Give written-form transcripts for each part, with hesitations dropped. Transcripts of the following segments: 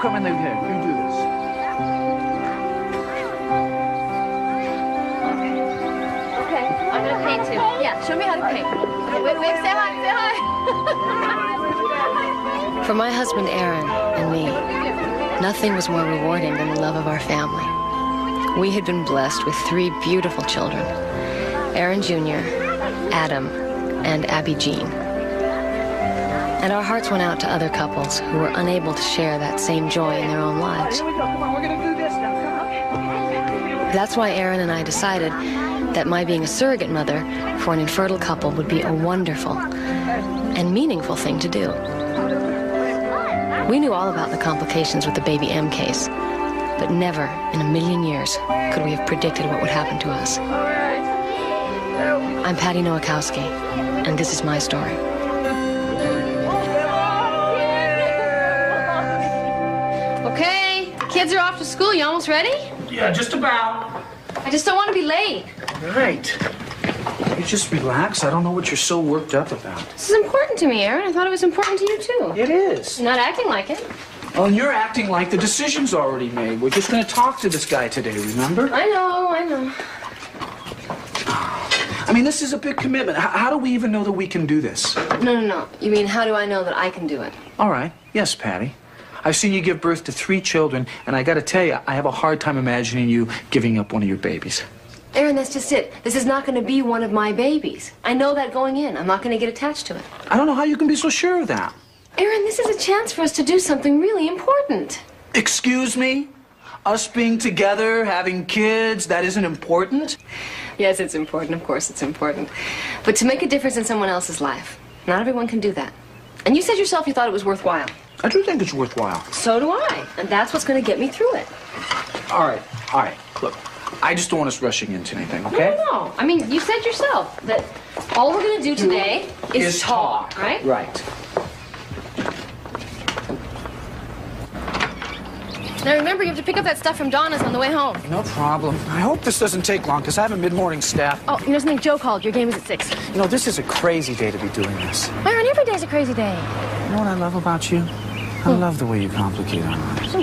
come in there. You do this. Okay. I'm gonna paint too. Yeah, show me how to paint. Wait, say hi, say hi. For my husband, Aaron, and me, nothing was more rewarding than the love of our family. We had been blessed with 3 beautiful children, Aaron Jr., Adam, and Abby Jean. And our hearts went out to other couples who were unable to share that same joy in their own lives. Here we go. Come on, we're gonna do this now. Come on. That's why Aaron and I decided that my being a surrogate mother for an infertile couple would be a wonderful and meaningful thing to do. We knew all about the complications with the baby M case, but never in a million years could we have predicted what would happen to us. I'm Patty Nowakowski, and this is my story. Okay, kids are off to school. You almost ready? Yeah, just about. I just don't want to be late. Right. You just relax. I don't know what you're so worked up about. This is important to me, Aaron. I thought it was important to you, too. It is. You're not acting like it. Oh, and you're acting like the decision's already made. We're just going to talk to this guy today, remember? I know. I mean, this is a big commitment. How do we even know that we can do this? No. You mean, how do I know that I can do it? All right. Yes, Patty. I've seen you give birth to 3 children, and I got to tell you, I have a hard time imagining you giving up one of your babies. Aaron, that's just it. This is not going to be one of my babies. I know that going in. I'm not going to get attached to it. I don't know how you can be so sure of that. Aaron, this is a chance for us to do something really important. Excuse me? Us being together, having kids, that isn't important? Yes, it's important. Of course it's important. But to make a difference in someone else's life, not everyone can do that. And you said yourself you thought it was worthwhile. I do think it's worthwhile. So do I. And that's what's going to get me through it. All right. Look, I just don't want us rushing into anything, okay? No. I mean, you said yourself that all we're going to do today is talk, right? Right. Now remember, you have to pick up that stuff from Donna's on the way home. No problem. I hope this doesn't take long, because I have a mid-morning staff. Oh, you know something? Joe called. Your game is at 6. You know, this is a crazy day to be doing this. Aaron, every day's a crazy day. You know what I love about you? I love the way you complicate our lives.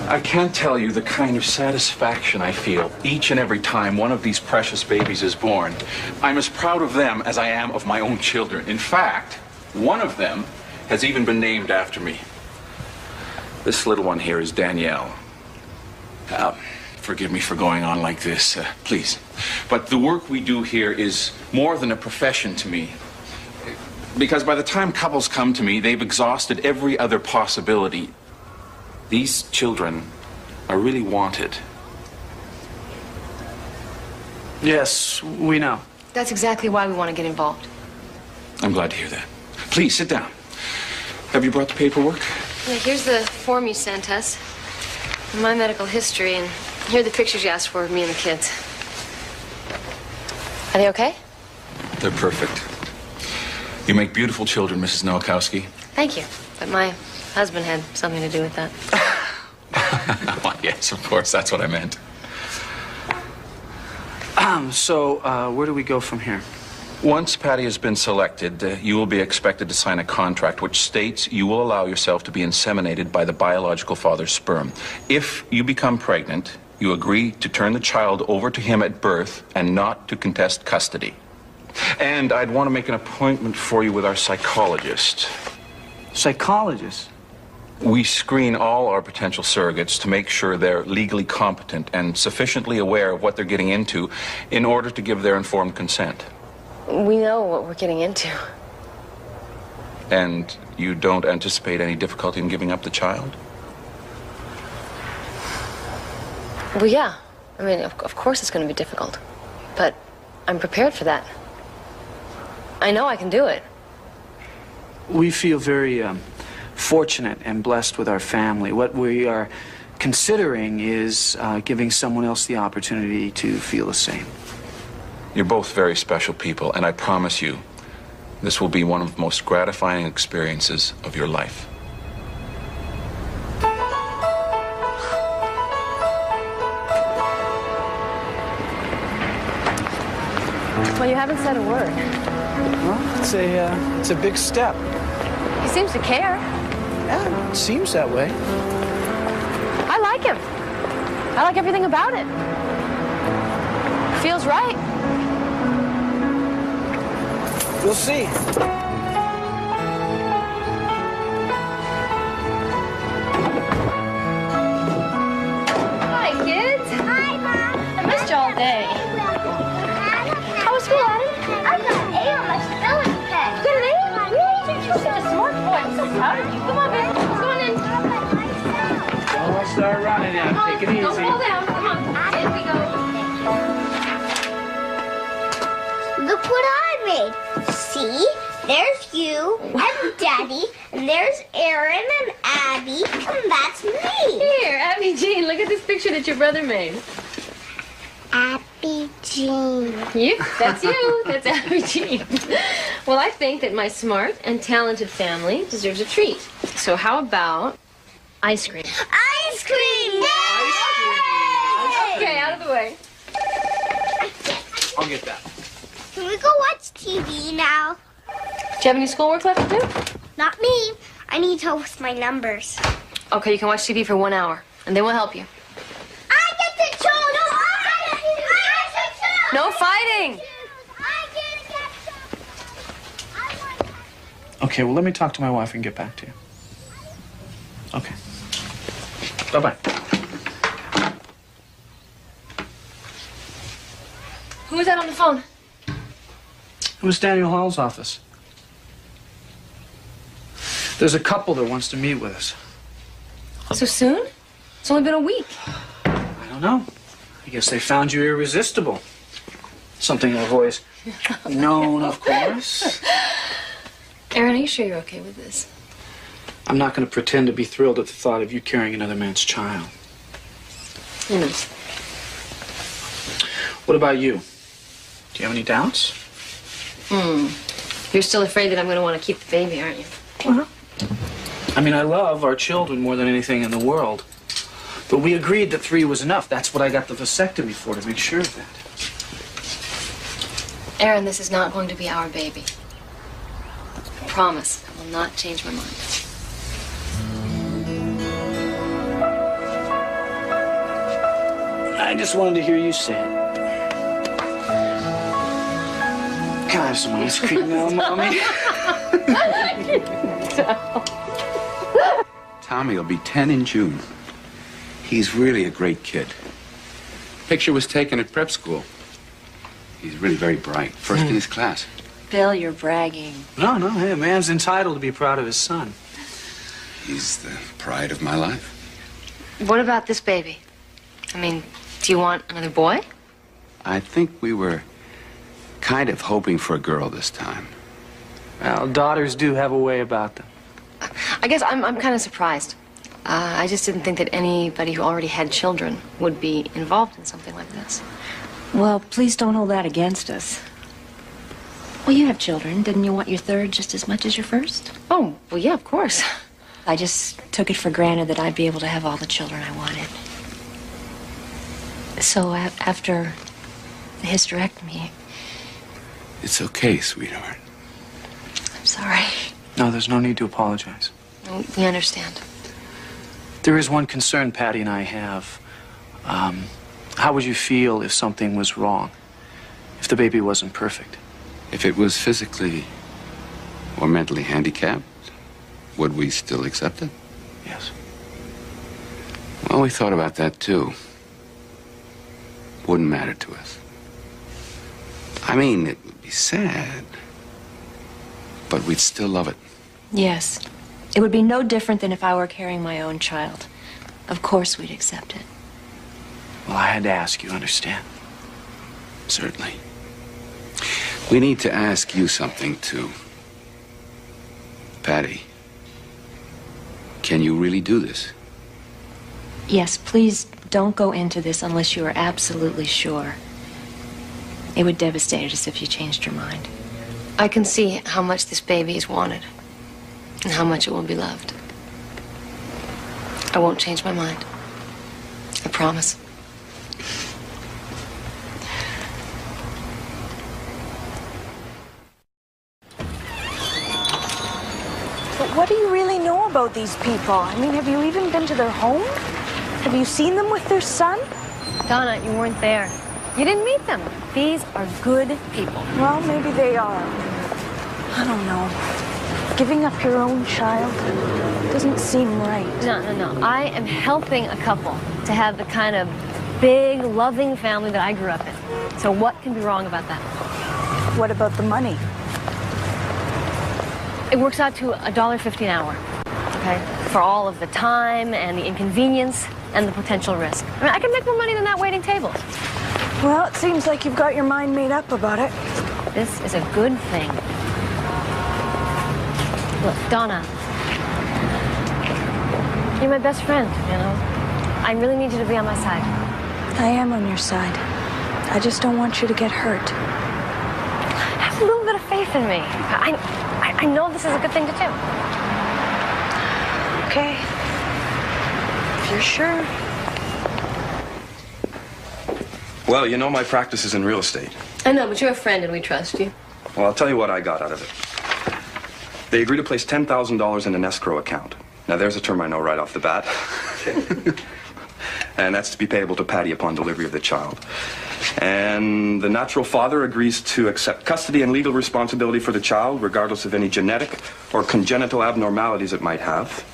I can't tell you the kind of satisfaction I feel each and every time one of these precious babies is born. I'm as proud of them as I am of my own children. In fact, one of them has even been named after me. This little one here is Danielle. Forgive me for going on like this, please. But the work we do here is more than a profession to me. Because by the time couples come to me, they've exhausted every other possibility. These children are really wanted. Yes, we know. That's exactly why we want to get involved. I'm glad to hear that. Please, sit down. Have you brought the paperwork? Yeah, here's the form you sent us. My medical history, and here are the pictures you asked for of me and the kids. Are they okay? They're perfect. You make beautiful children, Mrs. Nowakowski. Thank you. But my husband had something to do with that. Well, yes, of course, that's what I meant. So, where do we go from here? Once Patty has been selected, you will be expected to sign a contract which states you will allow yourself to be inseminated by the biological father's sperm. If you become pregnant, you agree to turn the child over to him at birth and not to contest custody. And I'd want to make an appointment for you with our psychologist. Psychologist? We screen all our potential surrogates to make sure they're legally competent and sufficiently aware of what they're getting into in order to give their informed consent. We know what we're getting into. And you don't anticipate any difficulty in giving up the child? Well, yeah. I mean, of course it's going to be difficult. But I'm prepared for that. I know I can do it. We feel very fortunate and blessed with our family. What we are considering is giving someone else the opportunity to feel the same. You're both very special people, and I promise you, this will be one of the most gratifying experiences of your life. Well, you haven't said a word. Well, it's a big step. He seems to care. Yeah, it seems that way. I like him. I like everything about it. Feels right. We'll see. Hi, kids. Hi, Mom. I missed you all day. How was school, Adam? I got an A on my spelling test. You got an A? Really? You're such a smart boy. I'm so proud of you. Come on, baby. Let's go on in. Oh, let's start running now. Take it easy. Don't fall down. Come on. In we go. Look what I made. See? There's you and Daddy, and there's Aaron and Abby, and that's me. Here, Abby Jean, look at this picture that your brother made. Abby Jean. You? That's you. That's Abby Jean. Well, I think that my smart and talented family deserves a treat. So how about ice cream? Ice cream! Okay, out of the way. I'll get that. Can we go watch TV now? Do you have any schoolwork left to do? Not me. I need help with my numbers. Okay, you can watch TV for 1 hour, and they will help you. I get to choose! No, I get to choose! No fighting! I get to choose! I want... Okay, well, let me talk to my wife and get back to you. Okay. Bye-bye. Who was that on the phone? It was Daniel Hall's office. There's a couple that wants to meet with us. So soon? It's only been a week. I don't know. I guess they found you irresistible. Something I've always known, of course. Aaron, are you sure you're okay with this? I'm not going to pretend to be thrilled at the thought of you carrying another man's child. You know. What about you? Do you have any doubts? You're still afraid that I'm going to want to keep the baby, aren't you? Well, I mean, I love our children more than anything in the world. But we agreed that 3 was enough. That's what I got the vasectomy for, to make sure of that. Aaron, this is not going to be our baby. I promise I will not change my mind. I just wanted to hear you say it. Can I have some ice cream now, Mommy? Tommy will be 10 in June. He's really a great kid. Picture was taken at prep school. He's really very bright. First in his class. Bill, you're bragging. No, hey, a man's entitled to be proud of his son. He's the pride of my life. What about this baby? I mean, do you want another boy? I think we were kind of hoping for a girl this time. Well, daughters do have a way about them. I guess I'm kind of surprised. I just didn't think that anybody who already had children would be involved in something like this. Well, please don't hold that against us. Well, you have children. Didn't you want your third just as much as your first? Oh, well, yeah, of course. I just took it for granted that I'd be able to have all the children I wanted. So after the hysterectomy, It's okay, sweetheart. I'm sorry. No, there's no need to apologize. We understand. There is one concern Patty and I have. How would you feel if something was wrong? If the baby wasn't perfect? If it was physically or mentally handicapped, would we still accept it? Yes. Well, we thought about that too. Wouldn't matter to us. I mean, it would be sad, but we'd still love it. Yes. It would be no different than if I were carrying my own child. Of course we'd accept it. Well, I had to ask you, understand? Certainly. We need to ask you something, too. Patty, can you really do this? Yes, please don't go into this unless you are absolutely sure. It would devastate us if you changed your mind. I can see how much this baby is wanted and how much it will be loved. I won't change my mind. I promise. What do you really know about these people? I mean, have you even been to their home? Have you seen them with their son? Donna, you weren't there. You didn't meet them. These are good people. Well, maybe they are. I don't know. Giving up your own child doesn't seem right. No. I am helping a couple to have the kind of big, loving family that I grew up in. So what can be wrong about that? What about the money? It works out to $1.50 an hour, okay? For all of the time and the inconvenience and the potential risk. I mean, I can make more money than that waiting tables. Well, it seems like you've got your mind made up about it. This is a good thing. Look, Donna, you're my best friend, you know? I really need you to be on my side. I am on your side. I just don't want you to get hurt. Have a little bit of faith in me. I know this is a good thing to do. Okay. If you're sure. Well, you know my practice is in real estate. I know, but you're a friend and we trust you. Well, I'll tell you what I got out of it. They agreed to place $10,000 in an escrow account. Now, there's a term I know right off the bat. And that's to be payable to Patty upon delivery of the child. And the natural father agrees to accept custody and legal responsibility for the child, regardless of any genetic or congenital abnormalities it might have.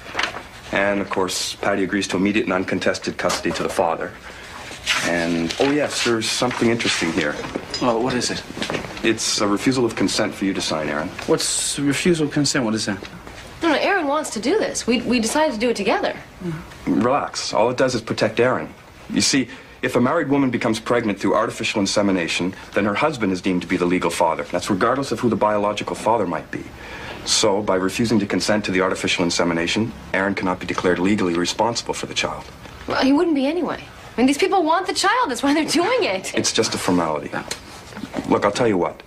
And, of course, Patty agrees to immediate and uncontested custody to the father. And, oh yes, there's something interesting here. Well, what is it? It's a refusal of consent for you to sign, Aaron. What's refusal of consent? What is that? No, Aaron wants to do this. We decided to do it together. Relax. All it does is protect Aaron. You see, if a married woman becomes pregnant through artificial insemination, then her husband is deemed to be the legal father. That's regardless of who the biological father might be. So, by refusing to consent to the artificial insemination, Aaron cannot be declared legally responsible for the child. Well, he wouldn't be anyway. I mean, these people want the child. That's why they're doing it. It's just a formality. Look, I'll tell you what.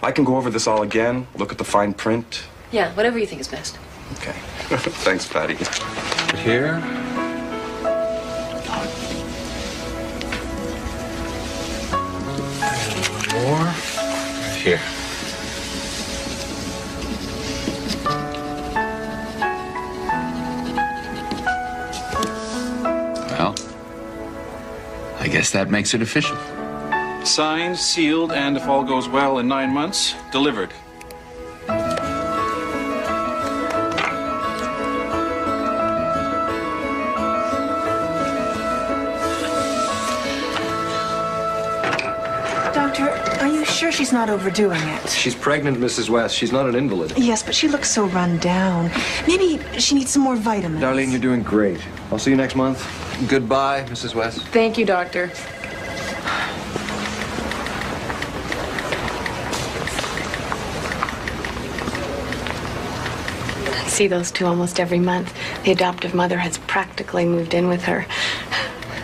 I can go over this all again, look at the fine print. Yeah, whatever you think is best. Okay. Thanks, Patty. Here. More. Here. Well, I guess that makes it official. Signed, sealed, and if all goes well in 9 months, delivered. Doctor, are you sure she's not overdoing it? She's pregnant, Mrs. West. She's not an invalid. Yes, but she looks so run down. Maybe she needs some more vitamins. Darlene, you're doing great. I'll see you next month. Goodbye, Mrs. West. Thank you, Doctor. I see those two almost every month. The adoptive mother has practically moved in with her.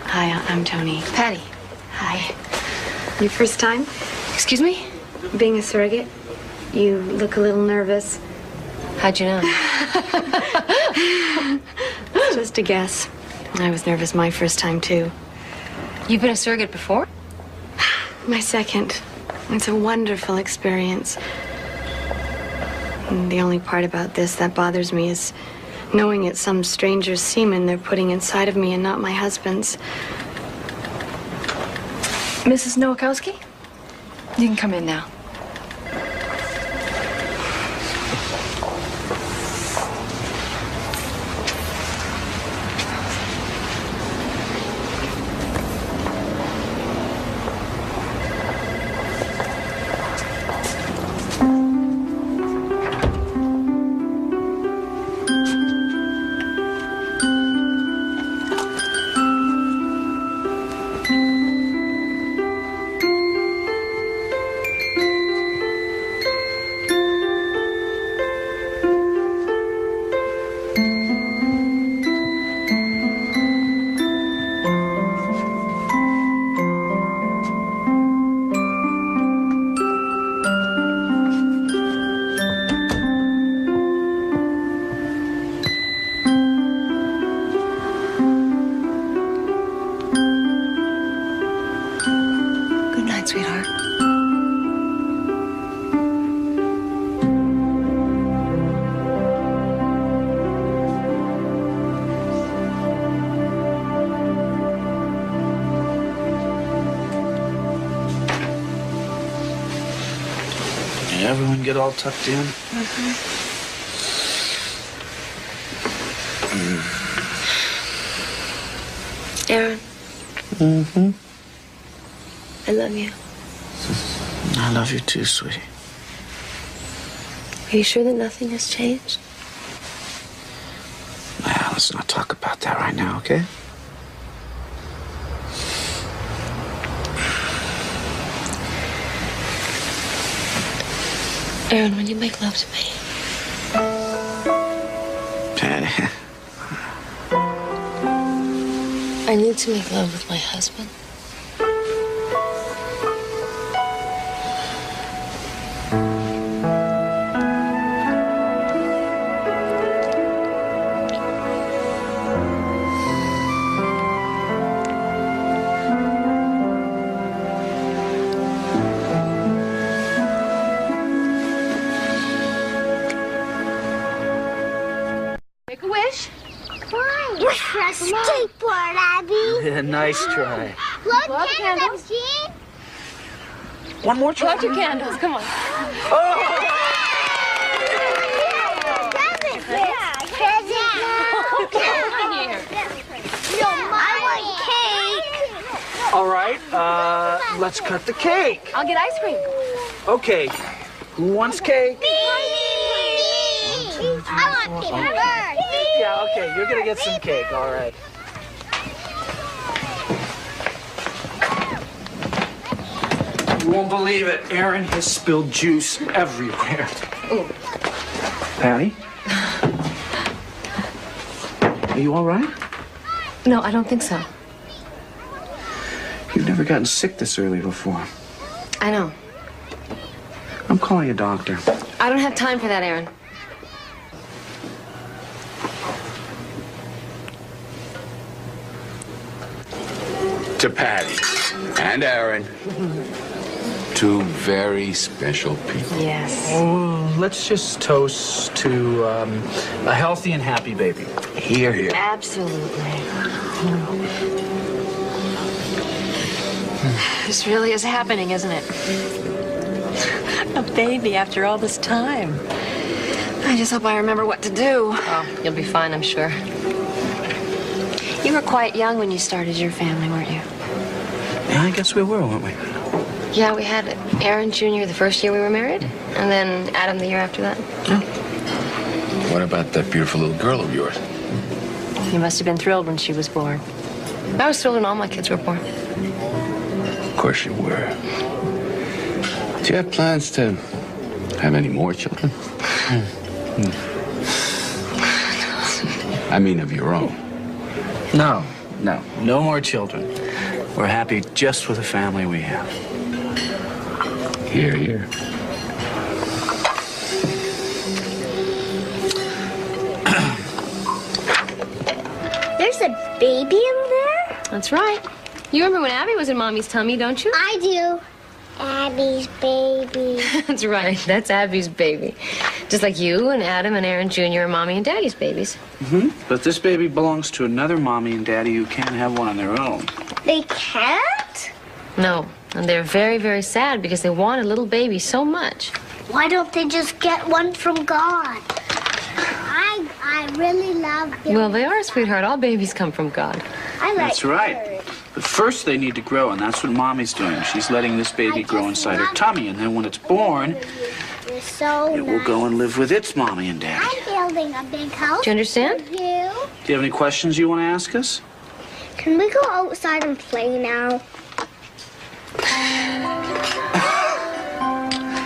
Hi, I'm Tony. Patty. Hi. Your first time Excuse me? being a surrogate? You look a little nervous. How'd you know? It's just a guess. I was nervous my first time, too. You've been a surrogate before? My second. It's a wonderful experience. And the only part about this that bothers me is knowing it's some stranger's semen they're putting inside of me and not my husband's. Mrs. Nowakowski? You can come in now. Everyone get all tucked in? Aaron. I love you. I love you too, sweetie. Are you sure that nothing has changed? Well, let's not talk about that right now, okay? Aaron, when you make love to me, Patty. I need to make love with my husband. Make a wish. Why? Wish for a skateboard, Abby. Yeah, nice try. Blow candles, Gene. One more try. Blow 2 candles. Come on. All right, let's cut the cake. I'll get ice cream. Okay, who wants cake? I want paper bird. Yeah, okay, you're gonna get some cake, all right. You won't believe it. Aaron has spilled juice everywhere. Ooh. Patty? Are you all right? No, I don't think so. You've never gotten sick this early before. I know. I'm calling a doctor. I don't have time for that, Aaron. To Patty and Aaron. Two very special people. Yes. Oh, let's just toast to a healthy and happy baby. Here, here. Absolutely. This really is happening, isn't it? A baby after all this time. I just hope I remember what to do. Oh, you'll be fine, I'm sure. You were quite young when you started your family, weren't you? Yeah, I guess we were, weren't we? Yeah, we had Aaron Jr. the first year we were married, and then Adam the year after that. What about that beautiful little girl of yours? You must have been thrilled when she was born. I was thrilled when all my kids were born. Of course you were. Do you have plans to have any more children? I mean, of your own. No more children. We're happy just with the family we have. Here, here. There's a baby in there? That's right. You remember when Abby was in Mommy's tummy, don't you? I do. Abby's baby. That's right. That's Abby's baby. Just like you and Adam and Aaron Jr. are Mommy and Daddy's babies. But this baby belongs to another mommy and daddy who can't have one on their own. They can't? No. And they're very, very sad because they want a little baby so much. Why don't they just get one from God? I really love them. Well, they are, sweetheart. All babies come from God. I like That's right. birds. But first they need to grow, and that's what Mommy's doing. She's letting this baby grow inside her tummy, and then when it's born, You're so it will nice. go and live with its mommy and daddy. I'm building a big house. Do you understand? for you. Do you have any questions you want to ask us? Can we go outside and play now?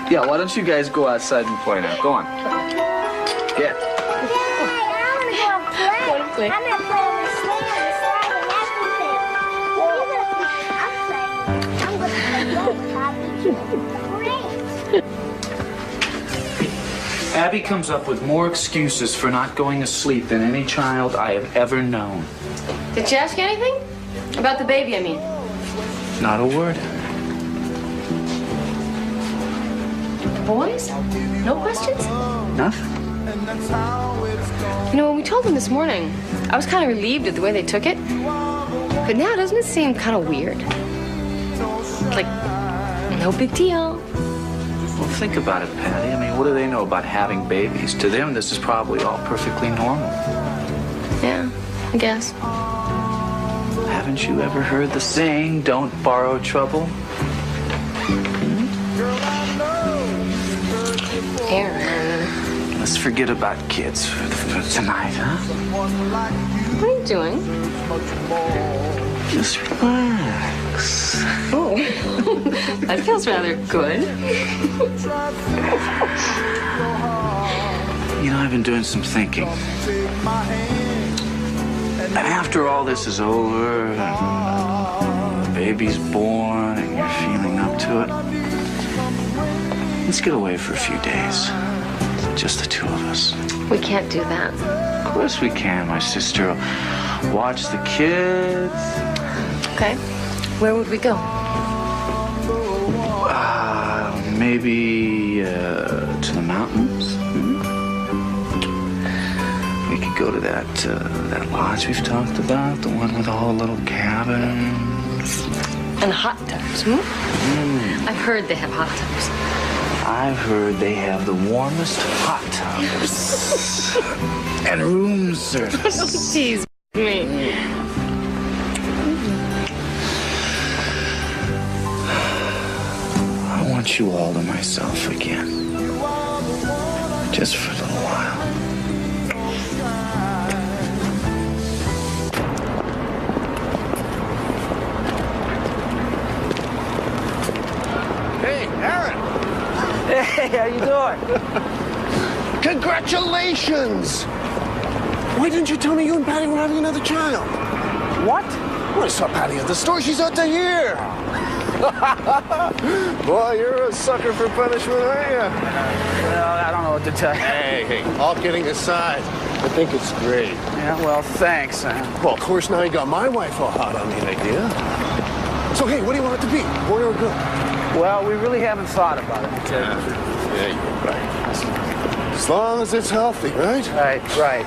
Yeah, why don't you guys go outside and play now? Go on. Get. I want to go and play. I'm going to play on the swing and the slide and everything. Well, you're going to play outside. I'm going to play Great. Abby comes up with more excuses for not going to sleep than any child I have ever known. Did she ask you anything? About the baby, I mean. Not a word. Boys? No questions? Nothing. You know, when we told them this morning, I was kind of relieved at the way they took it. But now, doesn't it seem kind of weird? Like, no big deal. Well, think about it, Patty. I mean, what do they know about having babies? To them, this is probably all perfectly normal. Yeah, I guess. Haven't you ever heard the saying, don't borrow trouble? Aaron. Let's forget about kids for tonight, huh? What are you doing? Just relax. Oh, that feels rather good. You know, I've been doing some thinking. And after all this is over, and the baby's born, and you're feeling up to it, let's get away for a few days. Just the two of us. We can't do that. Of course we can. My sister will watch the kids. Okay. Where would we go? Maybe to the mountains. We could go to that lodge we've talked about, the one with all the little cabins. And hot tubs, I've heard they have hot tubs. I've heard they have the warmest hot tubs. And room service. Don't tease me. I want you all to myself again. Just for a little while. Hey, Aaron! Hey, how you doing? Congratulations! Why didn't you tell me you and Patty were having another child? What? When I saw Patty at the store, she's out to here. Boy, you're a sucker for punishment, aren't you? Well, I don't know what to tell you. Hey, all kidding aside, I think it's great. Yeah, well, thanks. Well, of course, now you got my wife all hot on the idea. So, hey, what do you want it to be, boy or girl? Well, we really haven't thought about it. Yeah, you're right. As long as it's healthy, right? Right.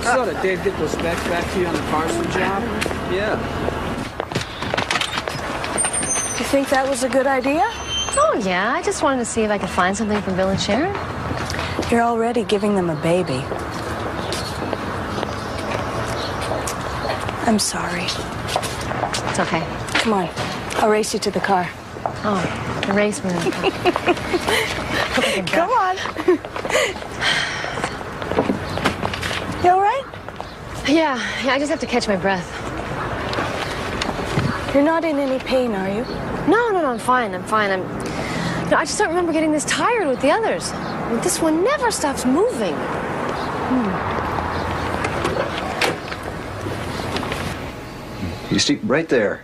So, did Dave get those specs back to you on the parcel job? Yeah. You think that was a good idea? Oh, yeah. I just wanted to see if I could find something for Bill and Sharon. You're already giving them a baby. I'm sorry. It's okay. Come on. I'll race you to the car. Oh, the race room. Come on. You all right? Yeah, I just have to catch my breath. You're not in any pain, are you? No, I'm fine. I just don't remember getting this tired with the others. This one never stops moving. You see, right there.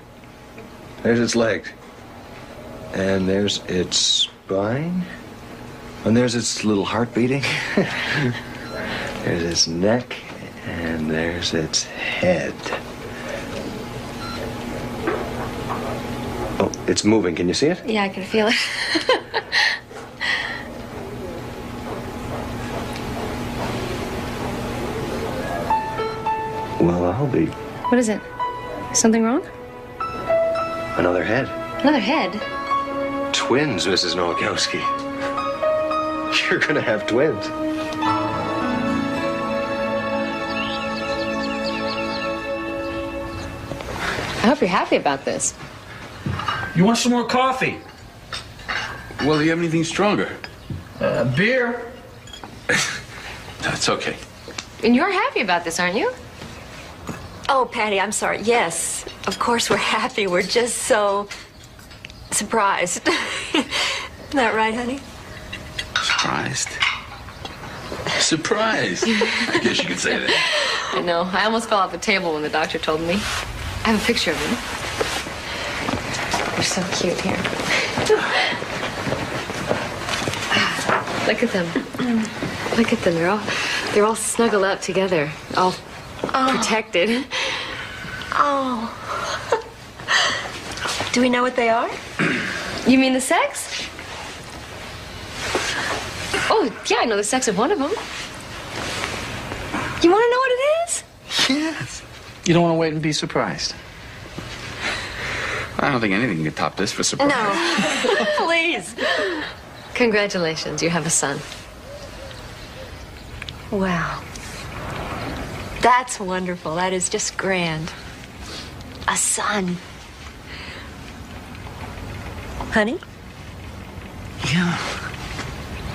There's its legs. And there's its spine. And there's its little heart beating. There's its neck. And there's its head. Oh, it's moving. Can you see it? Yeah, I can feel it. Well, I'll be. What is it? Something wrong? Another head. Another head? Twins, Mrs. Nowakowski. You're gonna have twins. I hope you're happy about this. You want some more coffee? Well, do you have anything stronger? Beer? That's okay. And you're happy about this, aren't you? Oh, Patty, I'm sorry. Yes, of course we're happy. We're just so surprised. Isn't that right, honey? Surprised? Surprised? I guess you could say that. I know. I almost fell off the table when the doctor told me. I have a picture of them. They're so cute here. Look at them. Look at them. They're all snuggled up together, all protected. Oh. Do we know what they are? You mean the sex? Oh, yeah, I know the sex of one of them. You want to know what it is? Yes. You don't want to wait and be surprised. I don't think anything can top this for surprise. No. Please. Congratulations, you have a son. Wow. That's wonderful. That is just grand. A son. Honey? Yeah.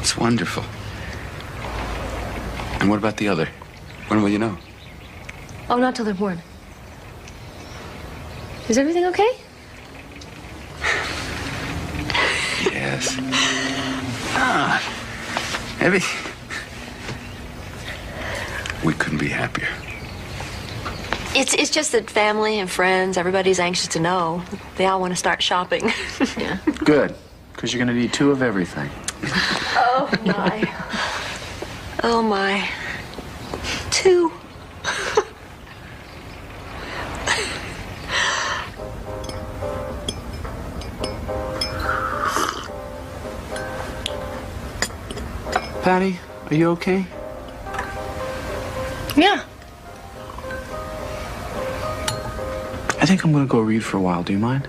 It's wonderful. And what about the other? When will you know? Oh, not till they're born. Is everything okay? Yes. Ah. Every... We couldn't be happier. It's just that family and friends, everybody's anxious to know. They all want to start shopping. Yeah. Good, because you're going to need 2 of everything. Oh, my. Oh, my. 2. Patty, are you okay? Yeah. I think I'm going to go read for a while. Do you mind?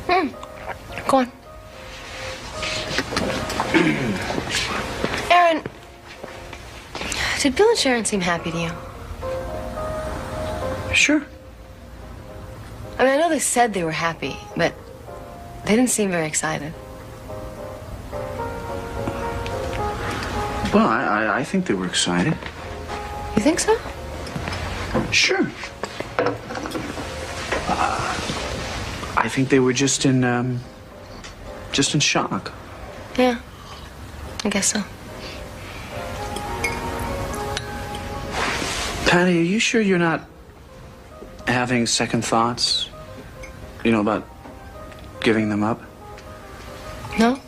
Go on. Aaron, did Bill and Sharon seem happy to you? Sure. I mean, I know they said they were happy, but they didn't seem very excited. Well, I think they were excited. You think so? Sure. I think they were just in shock. Yeah, I guess so. Patty, are you sure you're not having second thoughts? You know, about giving them up? No?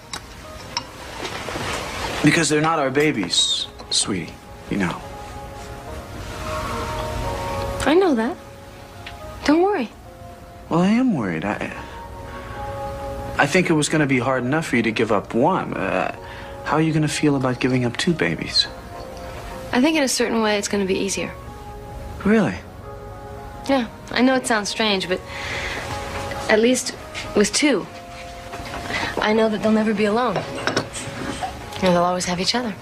Because they're not our babies, sweetie, you know. I know that. Don't worry. Well, I am worried. I think it was going to be hard enough for you to give up one. How are you going to feel about giving up 2 babies? I think in a certain way it's going to be easier. Really? Yeah, I know it sounds strange, but at least with 2, I know that they'll never be alone. And they'll always have each other.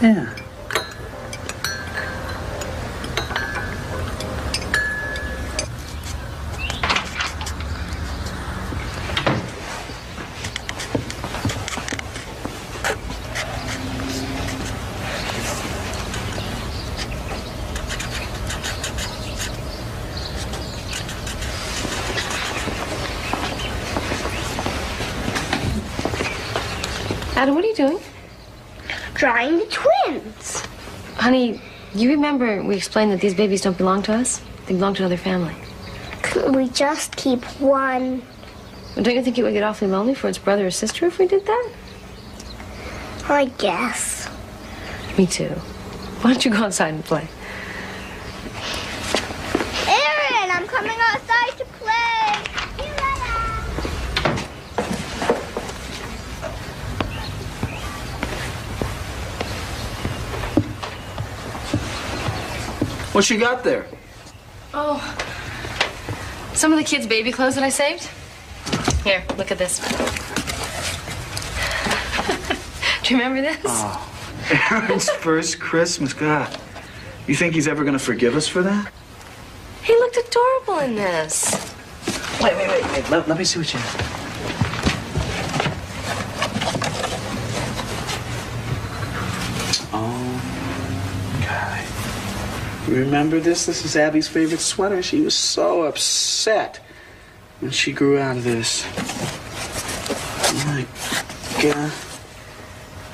Yeah. Adam, what are you doing? Drawing the twins. Honey, you remember we explained that these babies don't belong to us? They belong to another family. Couldn't we just keep one? Well, don't you think it would get awfully lonely for its brother or sister if we did that? I guess. Me too. Why don't you go outside and play? Aaron, I'm coming outside to play. What you got there? Oh, some of the kids' baby clothes that I saved. Here, look at this. Do you remember this? Oh, Aaron's first Christmas. God, you think he's ever going to forgive us for that? He looked adorable in this. Wait. Let me see what you have. Oh, God. You remember this? This is Abby's favorite sweater. She was so upset when she grew out of this. Oh, my God.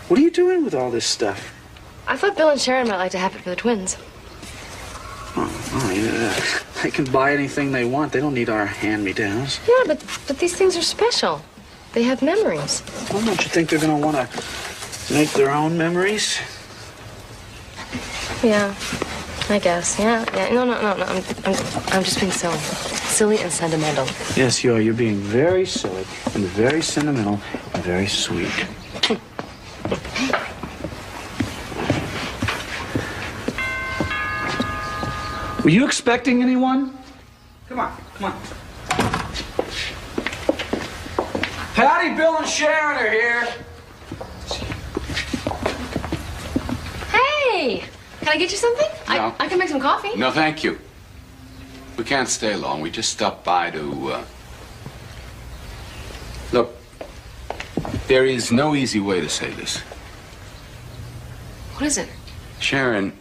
What are you doing with all this stuff? I thought Bill and Sharon might like to have it for the twins. Oh, yeah. They can buy anything they want. They don't need our hand-me-downs. Yeah, but these things are special. They have memories. Well, don't you think they're going to want to make their own memories? Yeah, I guess. Yeah. No. I'm just being silly and sentimental. Yes, you are. You're being very silly and very sentimental and very sweet. Were you expecting anyone? Come on, come on. Patty, Bill, and Sharon are here. Hey! Can I get you something? No. I can make some coffee. No, thank you. We can't stay long. We just stopped by to, Look, there is no easy way to say this. What is it? Sharon,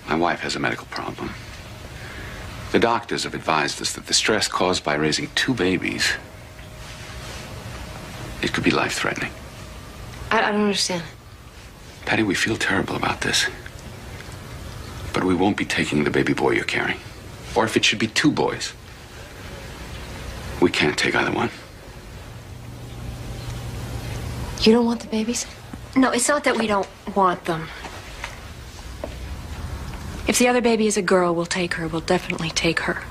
my wife has a medical problem. The doctors have advised us that the stress caused by raising 2 babies, it could be life-threatening. I don't understand. Patty, we feel terrible about this. But we won't be taking the baby boy you're carrying. Or if it should be 2 boys. We can't take either one. You don't want the babies? No, it's not that we don't want them. If the other baby is a girl, we'll take her. We'll definitely take her.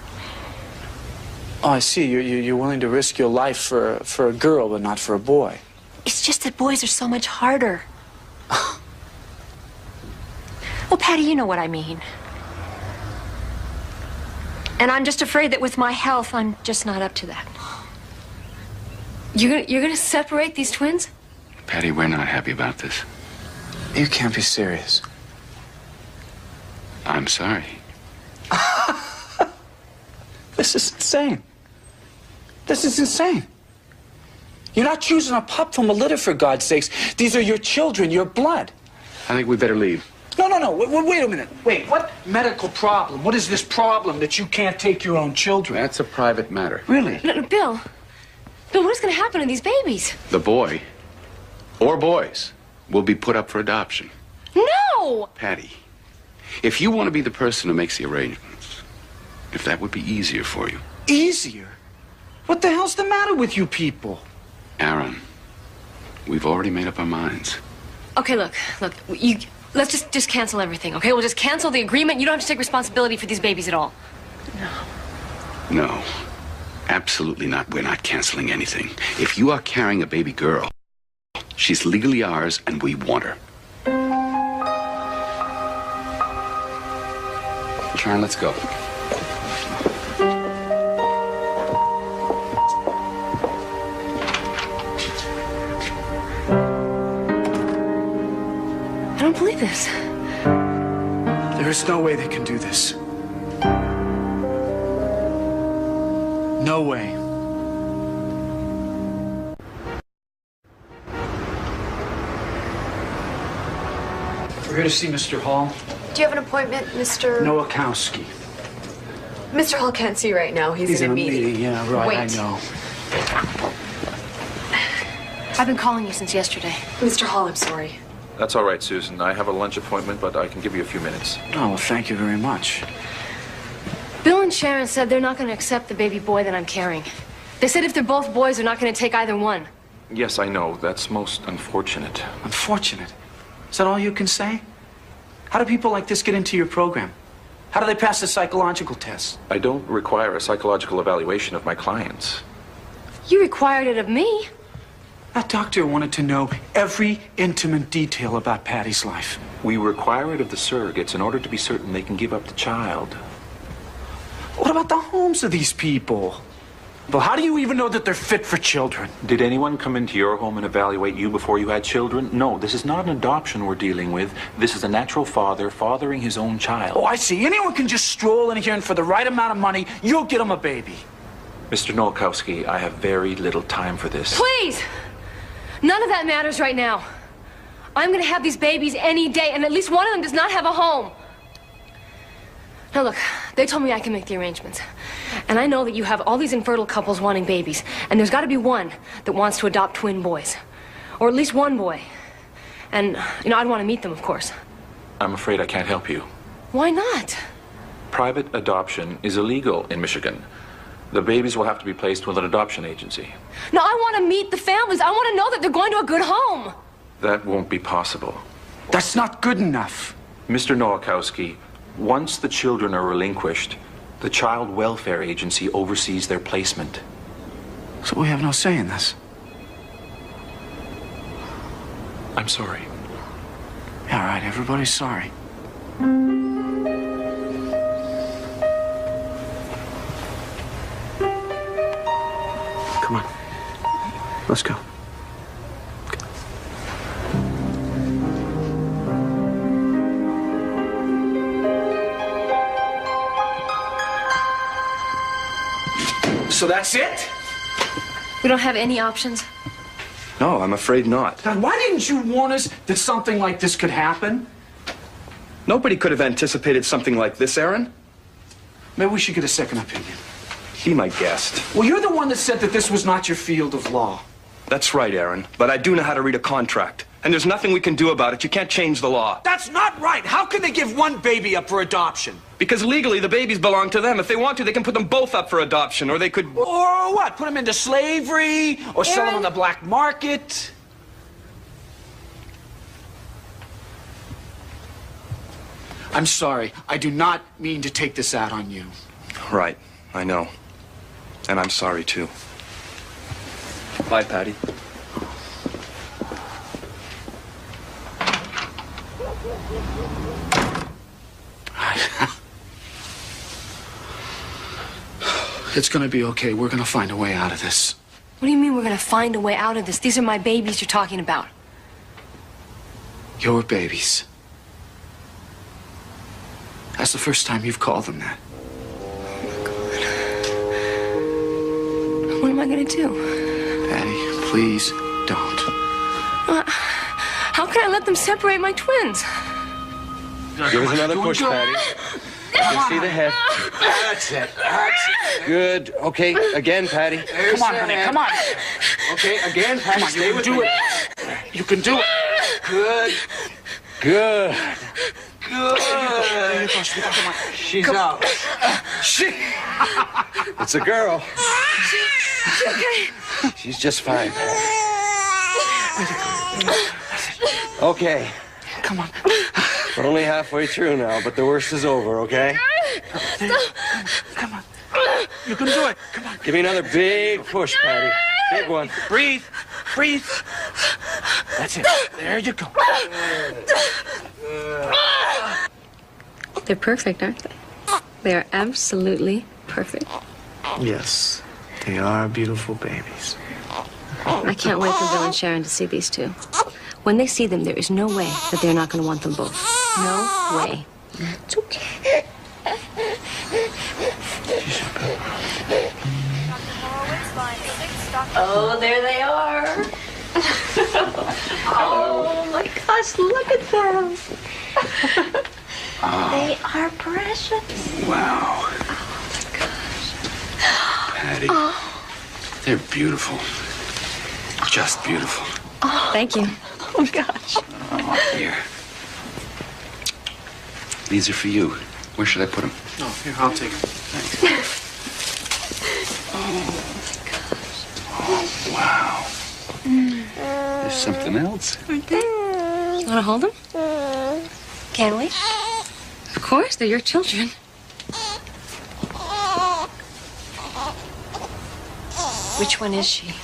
Oh, I see. You're willing to risk your life for a girl, but not for a boy. It's just that boys are so much harder. Well, Patty, you know what I mean. And I'm just afraid that with my health, I'm just not up to that. You're gonna separate these twins? Patty, we're not happy about this. You can't be serious. I'm sorry. This is insane. This is insane. You're not choosing a pup from a litter, for God's sakes. These are your children, your blood. I think we better leave. No. Wait a minute. Wait, what medical problem? What is this problem that you can't take your own children? That's a private matter. Really? No, Bill, what is gonna happen to these babies? The boy, or boys, will be put up for adoption. No! Patty, if you want to be the person who makes the arrangements, if that would be easier for you. Easier? What the hell's the matter with you people? Aaron, we've already made up our minds. Okay, look, let's just cancel everything, okay? We'll just cancel the agreement. You don't have to take responsibility for these babies at all. No, absolutely not. We're not canceling anything. If you are carrying a baby girl, she's legally ours and we want her. Sharon, let's go. I don't believe this. There is no way they can do this. No way. We're here to see Mr. Hall. Do you have an appointment, Mr. Nowakowski. Mr. Hall can't see right now. He's in a meeting. Yeah, right, Wait. I know. I've been calling you since yesterday. Mr. Hall, I'm sorry. That's all right, Susan. I have a lunch appointment, but I can give you a few minutes. Oh, well, thank you very much. Bill and Sharon said they're not going to accept the baby boy that I'm carrying. They said if they're both boys, they're not going to take either one. Yes, I know. That's most unfortunate. Unfortunate? Is that all you can say? How do people like this get into your program? How do they pass the psychological test? I don't require a psychological evaluation of my clients. You required it of me. That doctor wanted to know every intimate detail about Patty's life. We require it of the surrogates in order to be certain they can give up the child. What about the homes of these people? Well, how do you even know that they're fit for children? Did anyone come into your home and evaluate you before you had children? No, this is not an adoption we're dealing with. This is a natural father fathering his own child. Oh, I see. Anyone can just stroll in here and for the right amount of money, you'll get them a baby. Mr. Nowakowski, I have very little time for this. Please! None of that matters right now. I'm going to have these babies any day, and at least one of them does not have a home. Now look, they told me I can make the arrangements. And I know that you have all these infertile couples wanting babies. And there's got to be one that wants to adopt twin boys. Or at least one boy. And, I'd want to meet them, of course. I'm afraid I can't help you. Why not? Private adoption is illegal in Michigan. The babies will have to be placed with an adoption agency. No, I want to meet the families. I want to know that they're going to a good home. That won't be possible. That's not good enough. Mr. Nowakowski, once the children are relinquished, the Child Welfare Agency oversees their placement. So we have no say in this. I'm sorry. All right, everybody's sorry. Come on. Let's go. So that's it? We don't have any options? No, I'm afraid not. God, why didn't you warn us that something like this could happen? Nobody could have anticipated something like this, Aaron. Maybe we should get a second opinion. Be my guest. Well, you're the one that said that this was not your field of law. That's right, Aaron. But I do know how to read a contract. And there's nothing we can do about it. You can't change the law. That's not right. How can they give one baby up for adoption? Because legally, the babies belong to them. If they want to, they can put them both up for adoption, or they could... Or what? Put them into slavery? Or sell them on the black market? I'm sorry. I do not mean to take this out on you. Right. I know. And I'm sorry, too. Bye, Patty. It's gonna be okay. We're gonna find a way out of this. What do you mean we're gonna find a way out of this? These are my babies you're talking about. Your babies. That's the first time you've called them that. What am I gonna do? Patty, please don't. How can I let them separate my twins? Give us another push, Patty. I can see the head. That's it. That's it. Good. Okay, again, Patty. Come on, honey. Come on. Okay, again, Patty. Come on, Stay you with can do me. it. You can do it. Good. Good. Good. Come on. She's out. It's a girl. She's okay. She's just fine. Okay. Come on. We're only halfway through now, but the worst is over, okay? Come on. You can do it. Come on. Give me another big push, Patty. Big one. Breathe. Breathe. That's it. There you go. They're perfect, aren't they? They are absolutely perfect. Yes, they are beautiful babies. I can't wait for Bill and Sharon to see these two. When they see them, there is no way that they're not going to want them both. No way. It's okay. Oh, there they are. Oh my gosh, look at them. They are precious. Wow. Patty, they're beautiful. Just beautiful. Thank you. Oh gosh. Oh, here. These are for you. Where should I put them? No, here, I'll take them. Oh, wow. There's something else. Aren't they? You want to hold them? Can we? Of course, they're your children. Which one is she?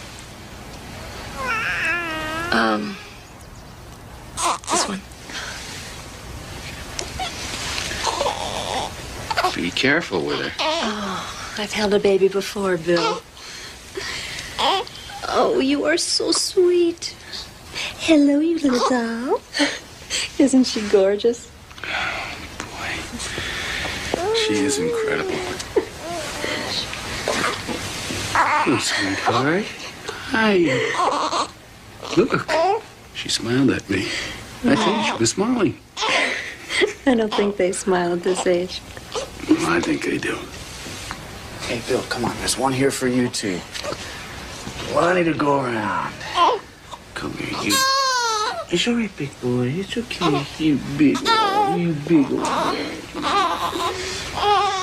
This one. Be careful with her. Oh, I've held a baby before, Bill. Oh, you are so sweet. Hello, you little doll. Isn't she gorgeous? She is incredible. Oh, sweetheart. Hi. Look. She smiled at me. I think she was smiling. I don't think they smile at this age. Well, I think they do. Hey, Bill, come on. There's one here for you, too. Plenty to go around. Come here, you. It's all right, big boy. It's okay. You big one. You big one. Oh.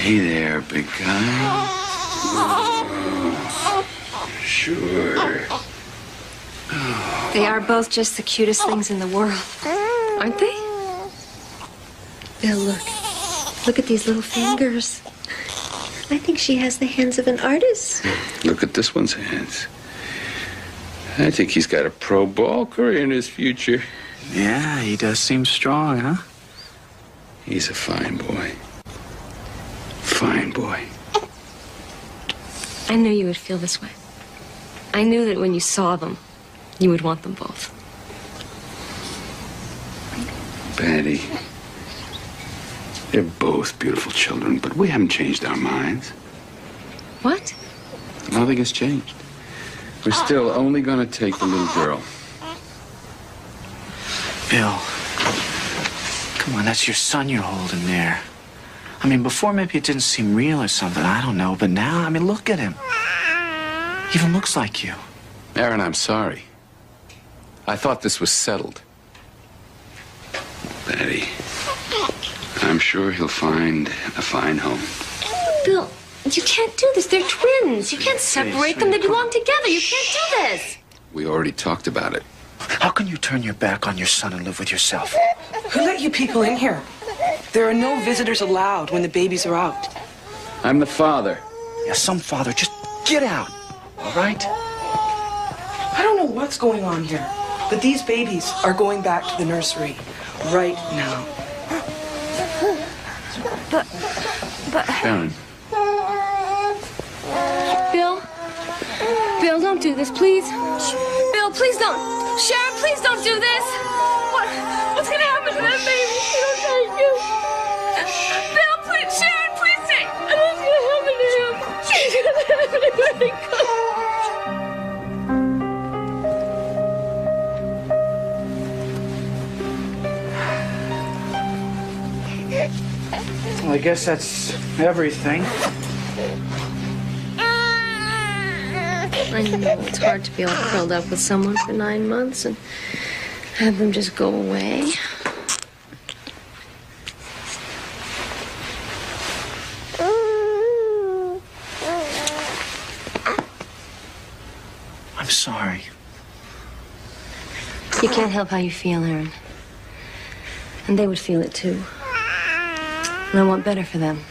Hey there, big guy. Sure. They are both just the cutest things in the world, aren't they? Bill, look. Look at these little fingers. I think she has the hands of an artist. Look at this one's hands. I think he's got a pro ball career in his future. Yeah, he does seem strong, huh? He's a fine boy. Fine boy. I knew you would feel this way. I knew that when you saw them, you would want them both. Patty, they're both beautiful children, but we haven't changed our minds. What? Nothing has changed. We're still only going to take the little girl. Bill, come on, that's your son you're holding there. I mean, before maybe it didn't seem real or something, I don't know, but now, I mean, look at him. He even looks like you. Aaron, I'm sorry. I thought this was settled. Patty, I'm sure he'll find a fine home. Bill, you can't do this. They're twins. You can't separate them. They belong together. You can't do this. We already talked about it. How can you turn your back on your son and live with yourself? Who let you people in here? There are no visitors allowed when the babies are out. I'm the father. Yeah, some father. Just get out, all right? I don't know what's going on here, but these babies are going back to the nursery right now. But... Aaron. Bill, don't do this, please. Bill, please don't. Sharon, please don't do this. What's gonna happen to that baby? Thank you. Bill, please, Sharon, please say. What's gonna happen to him? What's gonna happen to him? Well, I guess that's everything. I know it's hard to be all curled up with someone for 9 months and have them just go away. I'm sorry. You can't help how you feel, Aaron. And they would feel it too. And I want better for them.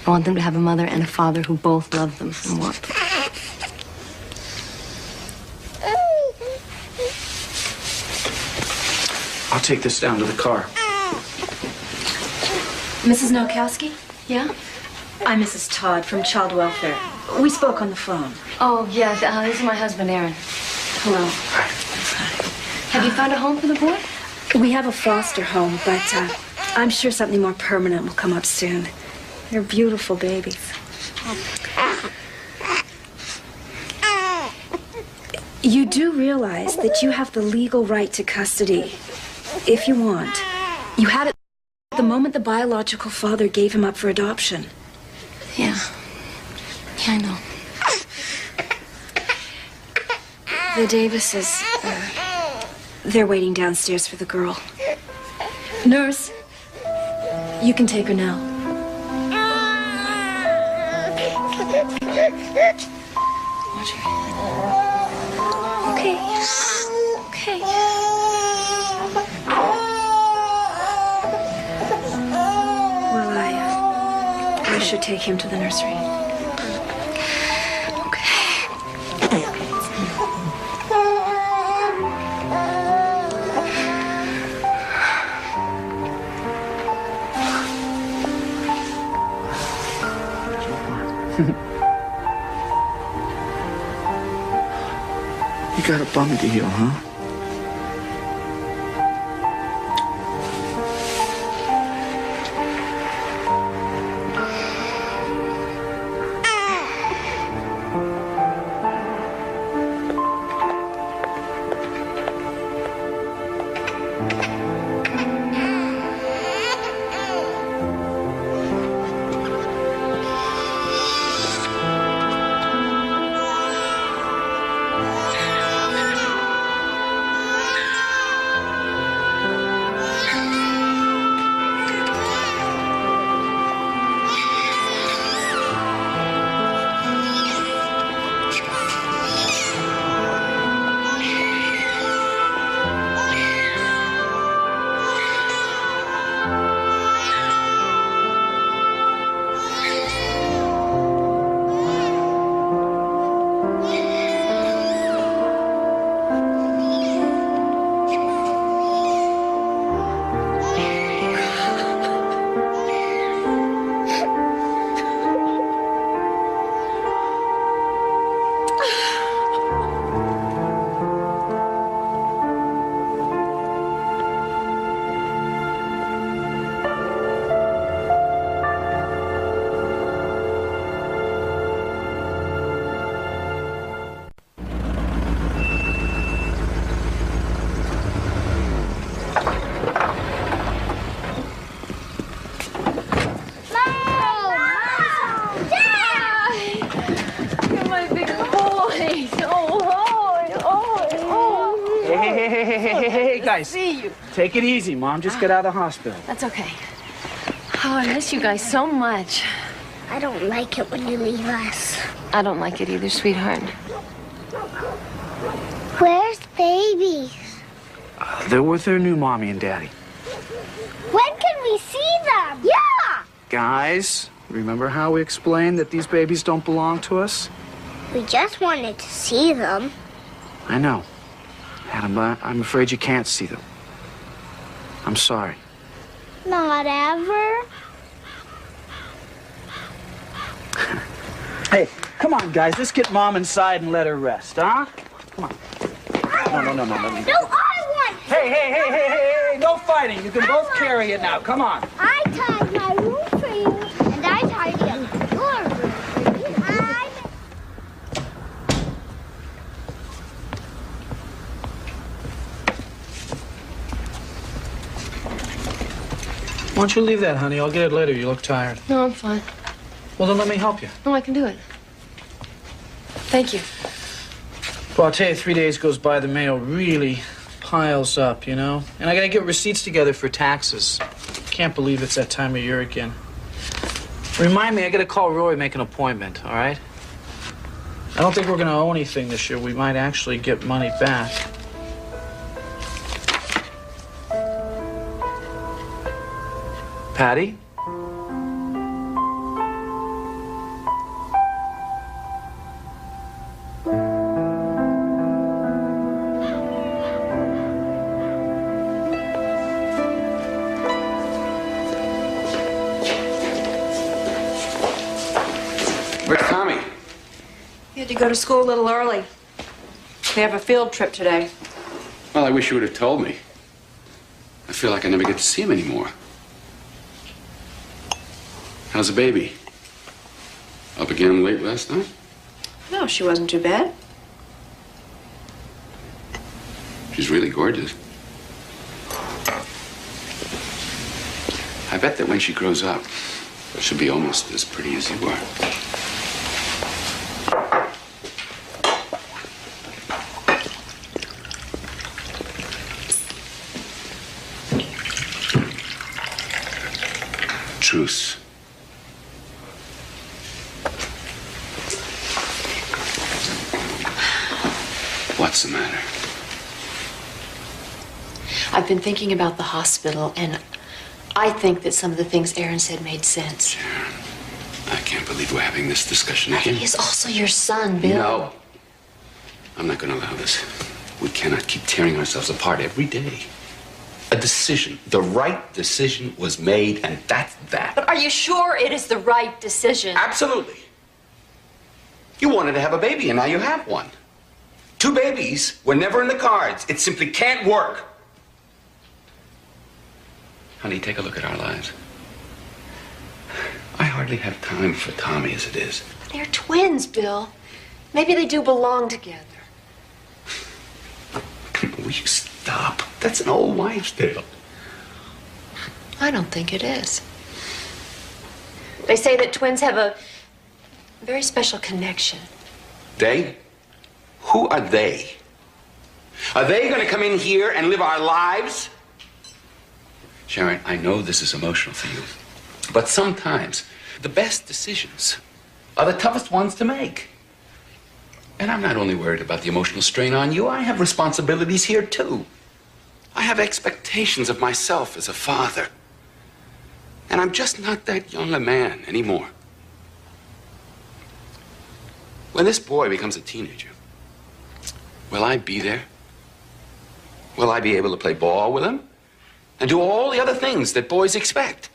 I want them to have a mother and a father who both love them and want them. I'll take this down to the car. Mrs. Nowakowski? Yeah? I'm Mrs. Todd from Child Welfare. We spoke on the phone. Oh, yeah. This is my husband, Aaron. Hello. Have you found a home for the boy? We have a foster home, but I'm sure something more permanent will come up soon. They're beautiful babies. You do realize that you have the legal right to custody, if you want. You had it the moment the biological father gave him up for adoption. Yeah. Yeah, I know. The Davises, they're waiting downstairs for the girl. Nurse, you can take her now. Okay. Okay. Well, I should take him to the nursery. You got a bum deal, huh? Hey, guys. See you. Take it easy, Mom. Just get out of the hospital. That's okay. Oh, I miss you guys so much. I don't like it when you leave us. I don't like it either, sweetheart. Where's babies? They're with their new mommy and daddy. When can we see them? Yeah! Guys, remember how we explained that these babies don't belong to us? We just wanted to see them. I know. Adam, but I'm afraid you can't see them. I'm sorry. Not ever. Hey, come on, guys. Let's get Mom inside and let her rest, huh? Come on. No. No, I want. Hey, no fighting. You can both carry it now. Come on. I tied my room for you, and I tied your room for you. Why don't you leave that, honey? I'll get it later. You look tired. No, I'm fine. Well, then let me help you. No, I can do it. Thank you. Well, I'll tell you, 3 days goes by, the mail really piles up, you know? And I gotta get receipts together for taxes. Can't believe it's that time of year again. Remind me, I gotta call Roy, make an appointment, all right? I don't think we're gonna owe anything this year. We might actually get money back. Patty? Where's Tommy? He had to go to school a little early. They have a field trip today. Well, I wish you would have told me. I feel like I never get to see him anymore. How's the baby? Up again late last night? No, she wasn't too bad. She's really gorgeous. I bet that when she grows up, she'll be almost as pretty as you are. Truce. What's the matter? I've been thinking about the hospital, and I think that some of the things Aaron said made sense. Sharon, I can't believe we're having this discussion again. He is also your son, Bill. No. I'm not going to allow this. We cannot keep tearing ourselves apart every day. A decision, the right decision was made, and that's that. But are you sure it is the right decision? Absolutely. You wanted to have a baby, and now you have one. 2 babies were never in the cards. It simply can't work. Honey, take a look at our lives. I hardly have time for Tommy as it is. They're twins, Bill. Maybe they do belong together. Will you stop? That's an old wives' tale. I don't think it is. They say that twins have a very special connection. They? Who are they? Are they going to come in here and live our lives? Sharon, I know this is emotional for you, but sometimes the best decisions are the toughest ones to make. And I'm not only worried about the emotional strain on you, I have responsibilities here too. I have expectations of myself as a father. And I'm just not that young a man anymore. When this boy becomes a teenager, will I be there? Will I be able to play ball with him? And do all the other things that boys expect?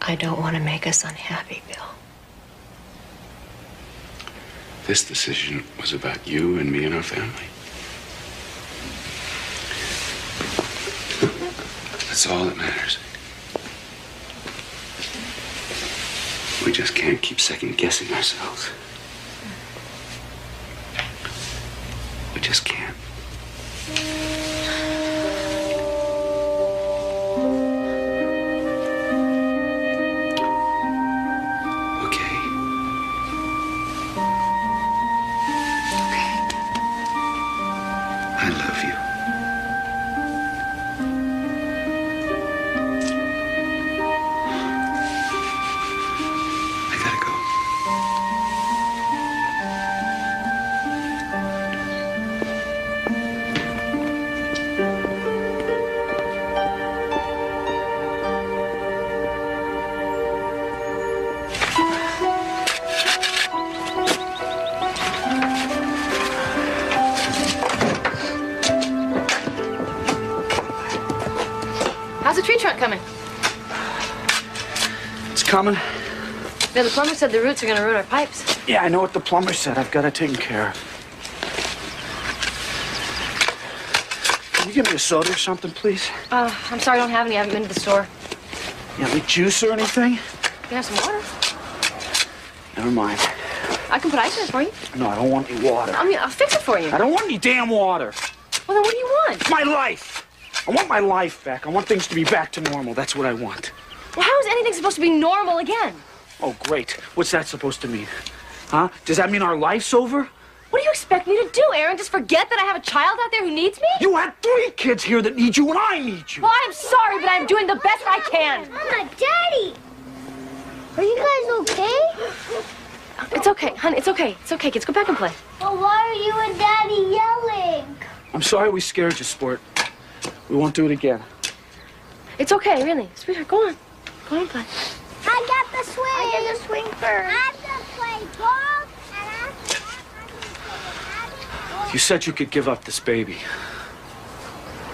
I don't want to make us unhappy, Bill. This decision was about you and me and our family. That's all that matters. We just can't keep second-guessing ourselves. We just can't. not coming. It's coming. Yeah, the plumber said the roots are gonna ruin our pipes. Yeah, I know what the plumber said. I've got it taken care of. Can you give me a soda or something, please? I'm sorry, I don't have any. I haven't been to the store. You have any juice or anything? You have some water? Never mind. I can put ice in it for you. No, I don't want any water. I mean, I'll fix it for you. I don't want any damn water. Well, then what do you want? My life. I want my life back. I want things to be back to normal. That's what I want. Well, how is anything supposed to be normal again? Oh, great. What's that supposed to mean? Huh? Does that mean our life's over? What do you expect me to do, Aaron? Just forget that I have a child out there who needs me? You had 3 kids here that need you, and I need you. Well, I'm sorry, but I'm doing the best I can. Mama, Daddy! Are you guys okay? It's okay, honey. It's okay. It's okay, kids. Go back and play. Well, why are you and Daddy yelling? I'm sorry we scared you, sport. We won't do it again. It's okay, really. Sweetheart, go on. Go on and play. I got the swing. I get the swing first. I'm the play ball, and I'm... You said you could give up this baby.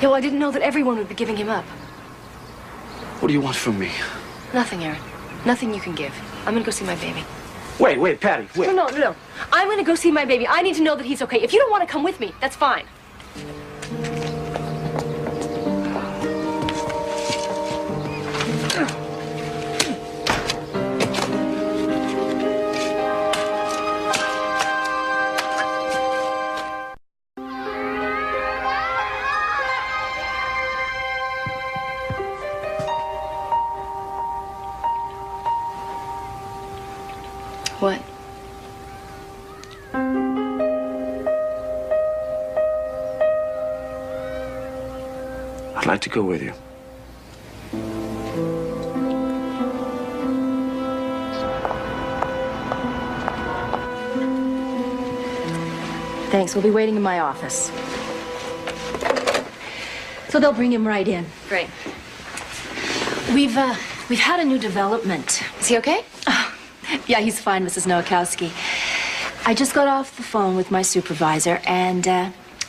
Yeah, well, I didn't know that everyone would be giving him up. What do you want from me? Nothing, Aaron. Nothing you can give. I'm gonna go see my baby. Wait, Patty, wait. No. I'm gonna go see my baby. I need to know that he's okay. If you don't want to come with me, that's fine. What? I'd like to go with you. Thanks. We'll be waiting in my office. So they'll bring him right in. Great. We've had a new development. Is he okay? Yeah, he's fine, Mrs. Nowakowski. I just got off the phone with my supervisor, and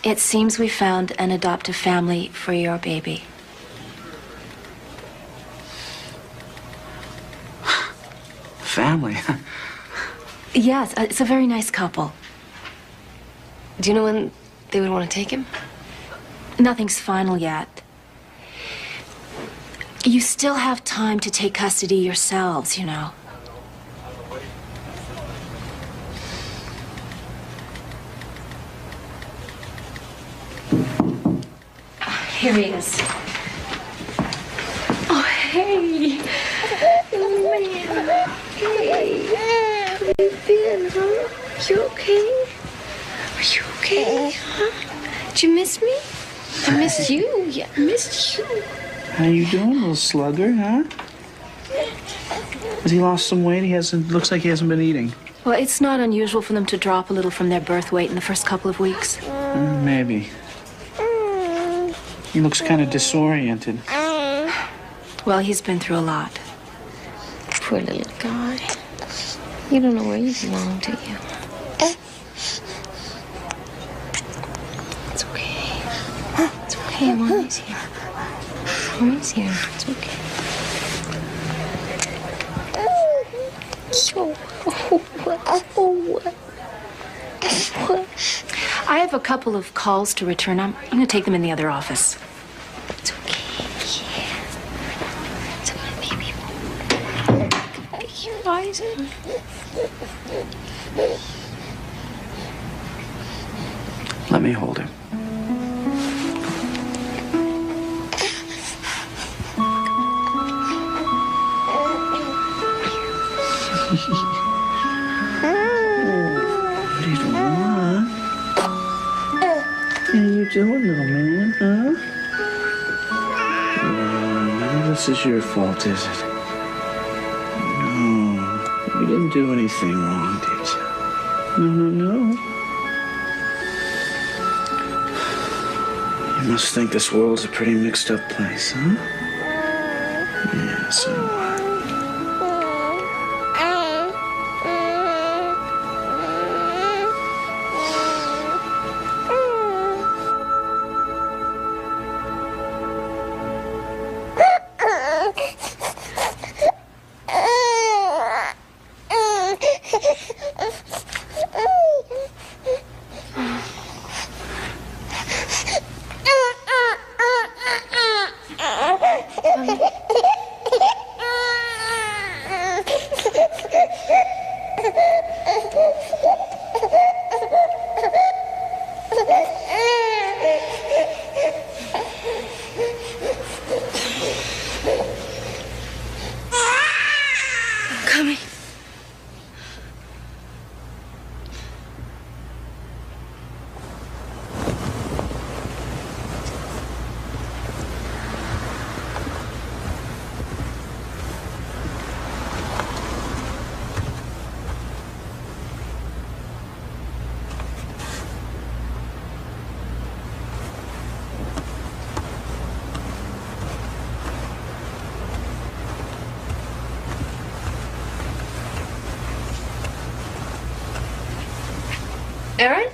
it seems we found an adoptive family for your baby. Family? Yes, it's a very nice couple. Do you know when they would want to take him? Nothing's final yet. You still have time to take custody yourselves, you know. Here he is. Oh, hey. Man. Hey. How you been, huh? You okay? Are you okay, huh? Did you miss me? I missed you. Yeah, I missed you. How you doing, little slugger, huh? Has he lost some weight? Looks like he hasn't been eating. Well, it's not unusual for them to drop a little from their birth weight in the first couple of weeks. Maybe. He looks kind of disoriented. Well, he's been through a lot. Poor little guy. You don't know where you belong, do you? It's okay. It's okay. Mommy's here. Mommy's here. It's okay. I have a couple of calls to return. I'm going to take them in the other office. It's okay. Yeah. It's okay, baby. Your eyes. Let me hold him. What are you doing? What are you doing, little man, huh? None of this is your fault, is it? No, we didn't do anything wrong, did you? No. You must think this world's a pretty mixed up place, huh? Yeah, so do I. Aaron?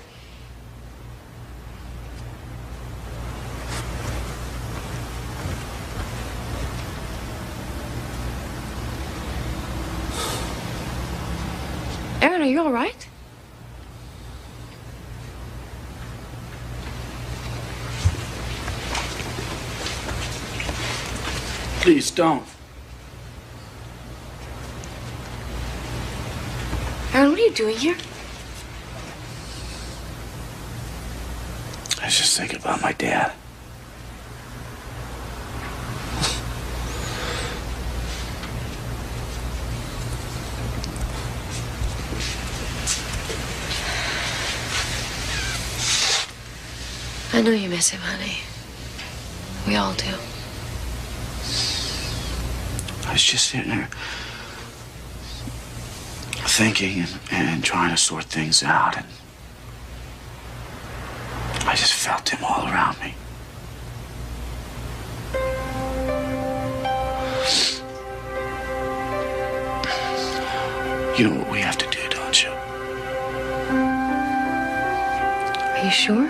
Aaron, are you all right? Please don't. Aaron, what are you doing here? I was just thinking about my dad. I know you miss him, honey. We all do. I was just sitting there thinking and trying to sort things out, and I just felt him all around me. You know what we have to do, don't you? Are you sure?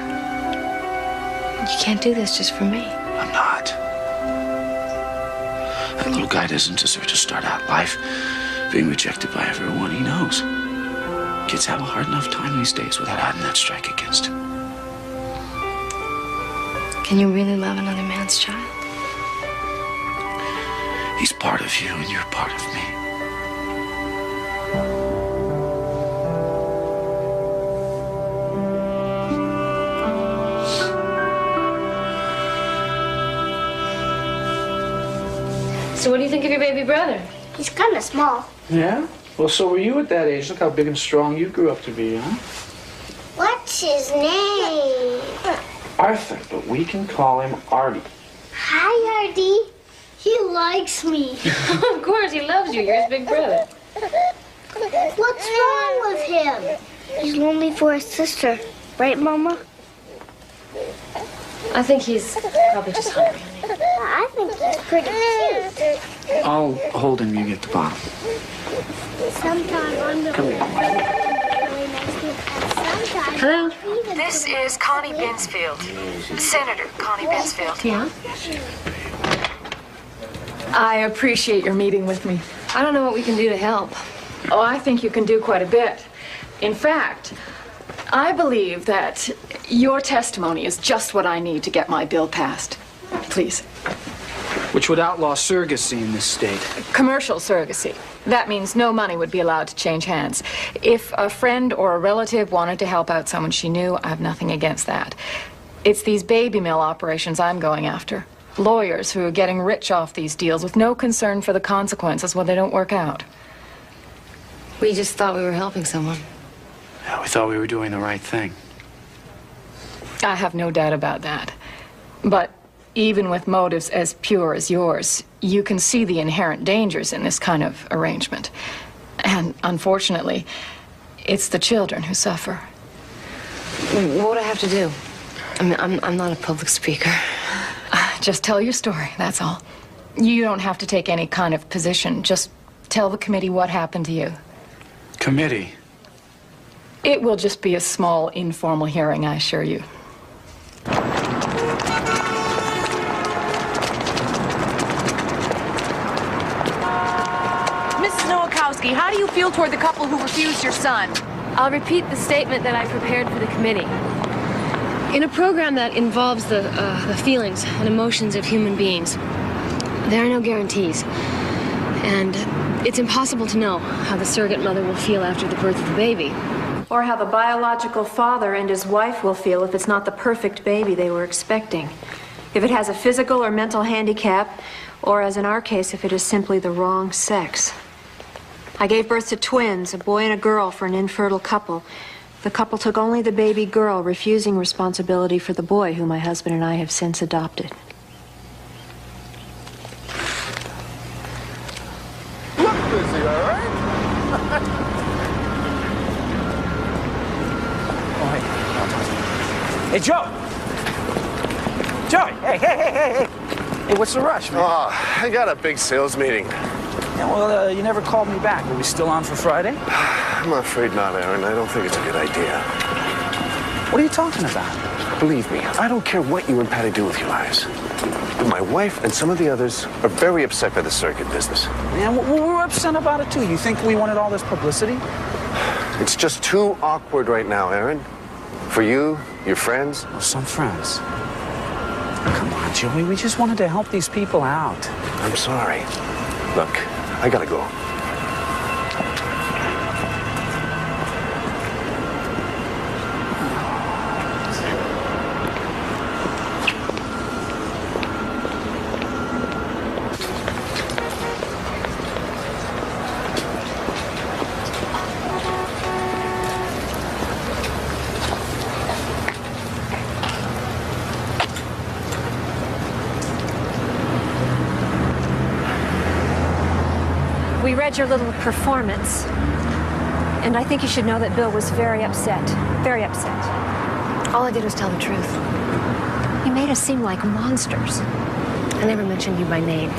You can't do this just for me. I'm not. That little guy doesn't deserve to start out life being rejected by everyone he knows. Kids have a hard enough time these days without having that strike against him. Can you really love another man's child? He's part of you and you're part of me. So what do you think of your baby brother? He's kind of small. Yeah? Well, so were you at that age. Look how big and strong you grew up to be, huh? What's his name? Arthur, but we can call him Artie. Hi, Artie. He likes me. Of course, he loves you. You're his big brother. What's wrong with him? He's lonely for his sister. Right, Mama? I think he's probably just hungry, honey. I think he's pretty cute. I'll hold him, you get the bottle. Sometime I'm the Hello? This is Connie Binsfield. Senator Connie Binsfield. Yeah? I appreciate your meeting with me. I don't know what we can do to help. Oh, I think you can do quite a bit. In fact, I believe that your testimony is just what I need to get my bill passed. Please. Which would outlaw surrogacy in this state. Commercial surrogacy. That means no money would be allowed to change hands. If a friend or a relative wanted to help out someone she knew, I have nothing against that. It's these baby mill operations I'm going after. Lawyers who are getting rich off these deals with no concern for the consequences when they don't work out. We just thought we were helping someone. Yeah, we thought we were doing the right thing. I have no doubt about that. But even with motives as pure as yours, you can see the inherent dangers in this kind of arrangement. And unfortunately, it's the children who suffer. What would I have to do? I mean, I'm not a public speaker. Just tell your story, that's all. You don't have to take any kind of position. Just tell the committee what happened to you. Committee? It will just be a small, informal hearing, I assure you. Mrs. Nowakowski, how do you feel toward the couple who refused your son? I'll repeat the statement that I prepared for the committee. In a program that involves the feelings and emotions of human beings, there are no guarantees. And it's impossible to know how the surrogate mother will feel after the birth of the baby. Or how the biological father and his wife will feel if it's not the perfect baby they were expecting. If it has a physical or mental handicap, or as in our case, if it is simply the wrong sex. I gave birth to twins, a boy and a girl, for an infertile couple. The couple took only the baby girl, refusing responsibility for the boy, whom my husband and I have since adopted. Look busy, all right? Hey, Joe! Joey, hey! Hey, what's the rush, man? Oh, I got a big sales meeting. Yeah, well, you never called me back. Are we still on for Friday? I'm afraid not, Aaron. I don't think it's a good idea. What are you talking about? Believe me, I don't care what you and Patty do with your lives. But my wife and some of the others are very upset by the circuit business. Yeah, well, we're upset about it, too. You think we wanted all this publicity? It's just too awkward right now, Aaron. For you, your friends. Well, some friends. Come on, Joey. We just wanted to help these people out. I'm sorry. Look, I gotta go. We read your little performance, and I think you should know that Bill was very upset. Very upset. All I did was tell the truth. You made us seem like monsters. I never mentioned you by name.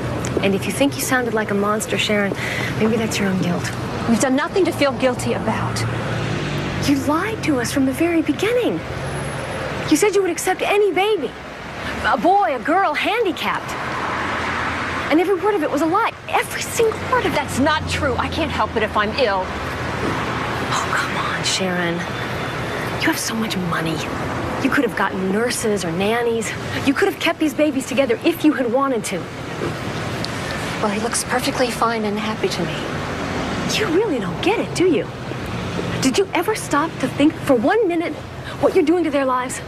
And if you think you sounded like a monster, Sharon, maybe that's your own guilt. You've done nothing to feel guilty about. You lied to us from the very beginning. You said you would accept any baby. A boy, a girl, handicapped. And every word of it was a lie. Every single word of That's not true. I can't help it if I'm ill. Oh, come on, Sharon. You have so much money. You could have gotten nurses or nannies. You could have kept these babies together if you had wanted to. Well, he looks perfectly fine and happy to me. You really don't get it, do you? Did you ever stop to think for 1 minute what you're doing to their lives?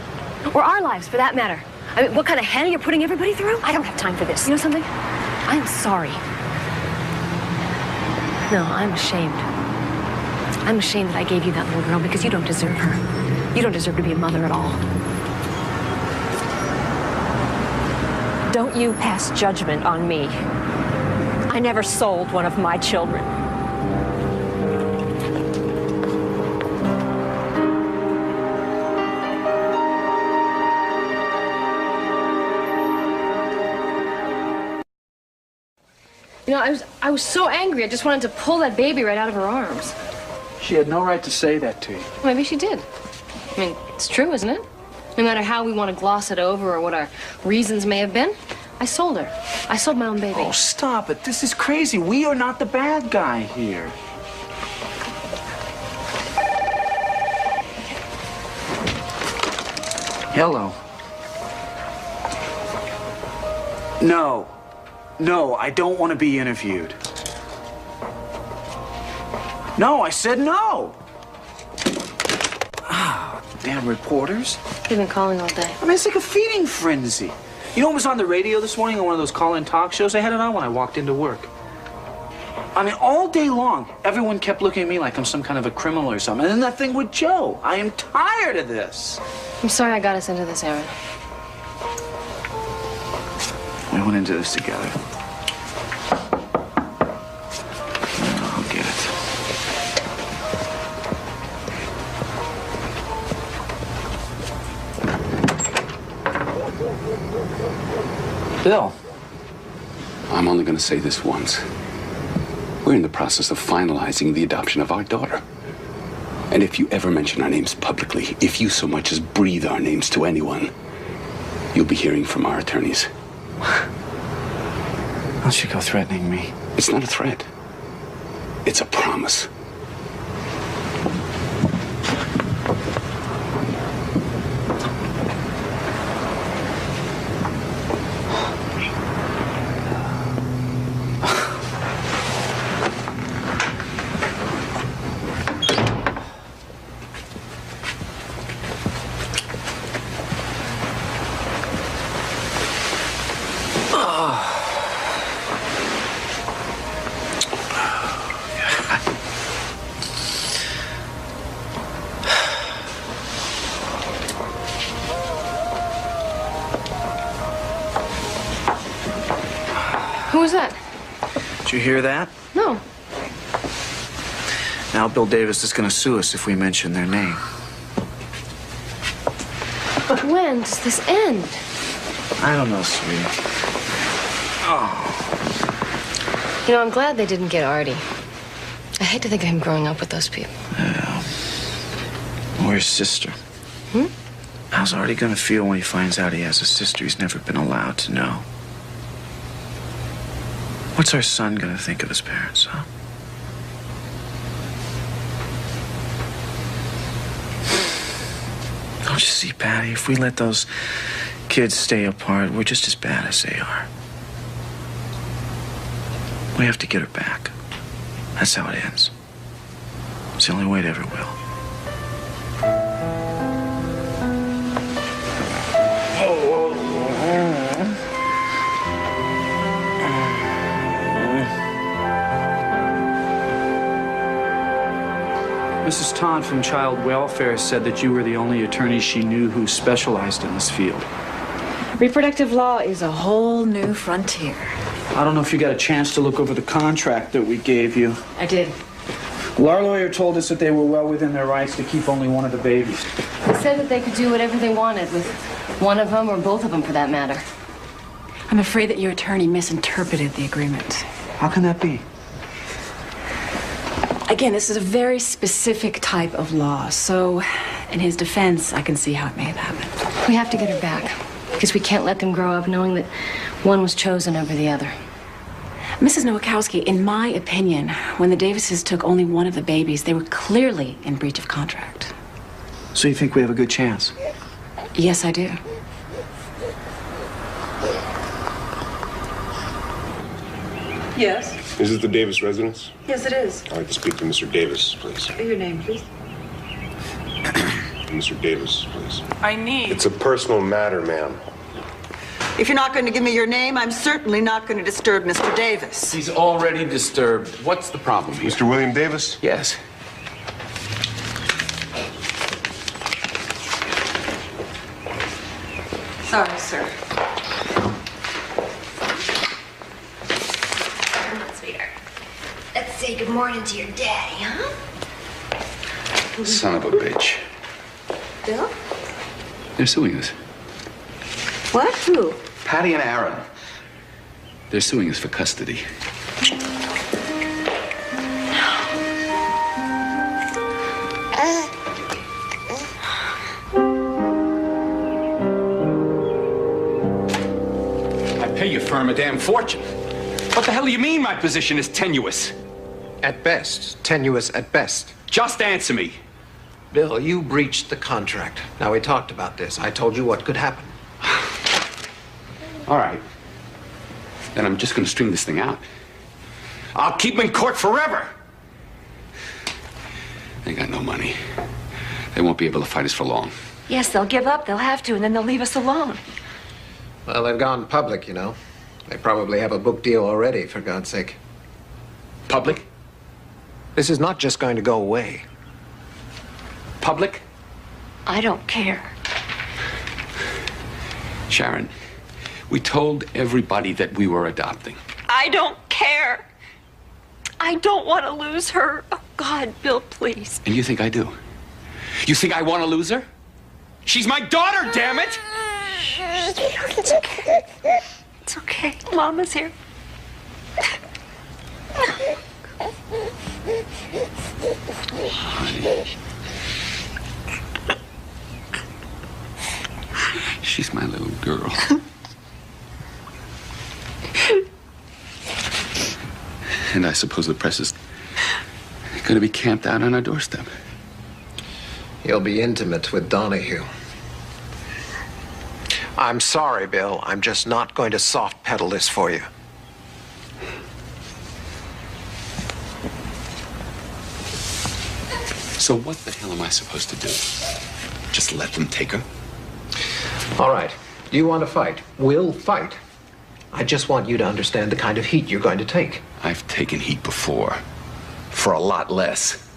Or our lives, for that matter? I mean, what kind of hell you're putting everybody through? I don't have time for this. You know something? I'm sorry. No, I'm ashamed. I'm ashamed that I gave you that little girl because you don't deserve her. You don't deserve to be a mother at all. Don't you pass judgment on me. I never sold one of my children. You know, I was so angry, I just wanted to pull that baby right out of her arms. She had no right to say that to you. Well, maybe she did. I mean, it's true, isn't it? No matter how we want to gloss it over or what our reasons may have been, I sold her. I sold my own baby. Oh, stop it. This is crazy. We are not the bad guy here. Hello. No. No, I don't want to be interviewed. No, I said no. Ah, damn reporters. They've been calling all day. I mean, it's like a feeding frenzy. You know what was on the radio this morning on one of those call-in talk shows? I had it on when I walked into work. I mean, all day long, everyone kept looking at me like I'm some kind of a criminal or something. And then that thing with Joe. I am tired of this. I'm sorry I got us into this, Aaron. We went into this together. I'll get it. Bill. I'm only going to say this once. We're in the process of finalizing the adoption of our daughter. And if you ever mention our names publicly, if you so much as breathe our names to anyone, you'll be hearing from our attorneys. Don't you go threatening me? It's not a threat. It's a promise. Who was that? Did you hear that? No. Now Bill Davis is going to sue us if we mention their name. But when does this end? I don't know, sweetie. Oh. You know, I'm glad they didn't get Artie. I hate to think of him growing up with those people. Yeah. Or his sister. Hmm? How's Artie gonna feel when he finds out he has a sister he's never been allowed to know? What's our son gonna think of his parents, huh? Don't you see, Patty? If we let those kids stay apart, we're just as bad as they are. We have to get her back. That's how it ends. It's the only way it ever will. Mrs. Todd from Child Welfare said that you were the only attorney she knew who specialized in this field. Reproductive law is a whole new frontier. I don't know if you got a chance to look over the contract that we gave you. I did. Well, our lawyer told us that they were well within their rights to keep only one of the babies. They said that they could do whatever they wanted with one of them or both of them, for that matter. I'm afraid that your attorney misinterpreted the agreement. How can that be? Again, this is a very specific type of law, so in his defense, I can see how it may have happened. We have to get her back, because we can't let them grow up knowing that one was chosen over the other. Mrs. Nowakowski, in my opinion, when the Davises took only one of the babies, they were clearly in breach of contract. So you think we have a good chance? Yes, I do. Yes? Is this the Davis residence? Yes, it is. I'd like to speak to Mr. Davis, please. Your name, please. Mr. Davis, please. I need... It's a personal matter, ma'am. If you're not going to give me your name, I'm certainly not going to disturb Mr. Davis. He's already disturbed. What's the problem here? Mr. William Davis? Yes. Sorry, sir. Come on, sweetheart. Let's say good morning to your daddy, huh? Son of a bitch. Bill? They're suing us. What? Who? Patty and Aaron. They're suing us for custody. I pay your firm a damn fortune. What the hell do you mean my position is tenuous? At best. Tenuous at best. Just answer me. Bill, you breached the contract. Now, we talked about this. I told you what could happen. All right. Then I'm just going to string this thing out. I'll keep them in court forever. They got no money. They won't be able to fight us for long. Yes, they'll give up. They'll have to, and then they'll leave us alone. Well, they've gone public, you know. They probably have a book deal already, for God's sake. Public? This is not just going to go away. Public? I don't care. Sharon, we told everybody that we were adopting. I don't care. I don't want to lose her. Oh, God, Bill, please. And you think I do? You think I want to lose her? She's my daughter, damn it! It's okay. It's okay. Mama's here. Honey. She's my little girl. And I suppose the press is going to be camped out on our doorstep. You'll be intimate with Donahue. I'm sorry, Bill. I'm just not going to soft pedal this for you. So what the hell am I supposed to do? Just let them take her? All right. You want to fight? We'll fight. I just want you to understand the kind of heat you're going to take. I've taken heat before. For a lot less.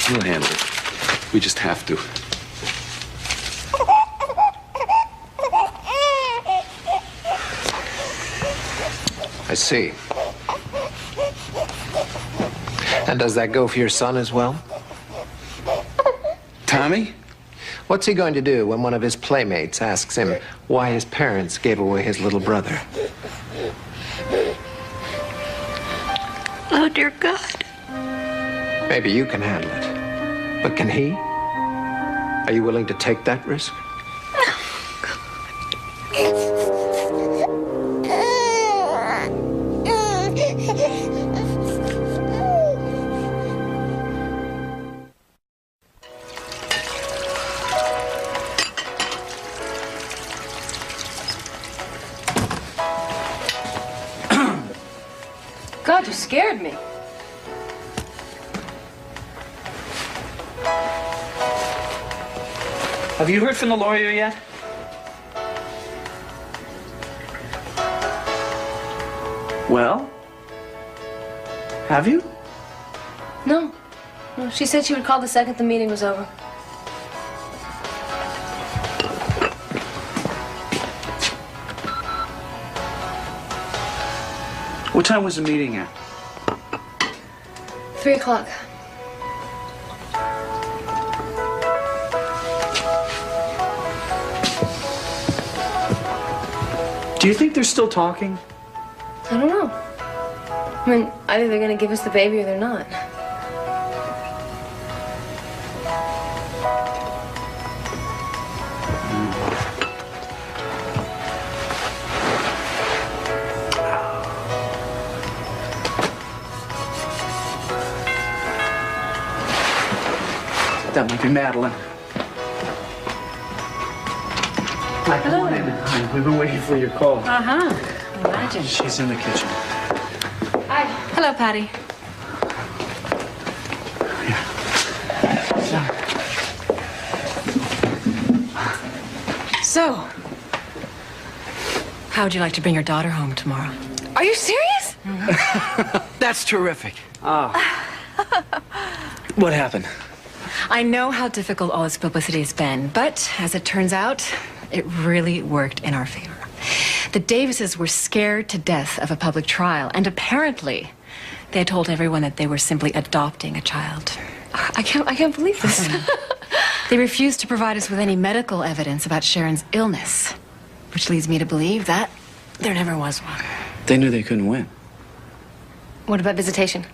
We'll handle it. We just have to. I see. And does that go for your son as well? Tommy? What's he going to do when one of his playmates asks him why his parents gave away his little brother? Oh, dear God. Maybe you can handle it. But can he? Are you willing to take that risk? God, you scared me. Have you heard from the lawyer yet? Well? Have you? No. No, she said she would call the second the meeting was over. What time was the meeting at? 3 o'clock. Do you think they're still talking? I don't know. I mean, either they're gonna give us the baby or they're not. That might be Madeline. Hi, come on in. Hi, we've been waiting for your call. Uh-huh. Imagine. She's in the kitchen. Hi. Hello, Patty. So, how would you like to bring your daughter home tomorrow? Are you serious? That's terrific. What happened? I know how difficult all this publicity has been, but as it turns out, it really worked in our favor. The Davises were scared to death of a public trial, and apparently they had told everyone that they were simply adopting a child. I can't believe this. They refused to provide us with any medical evidence about Sharon's illness, which leads me to believe that there never was one. They knew they couldn't win. What about visitation?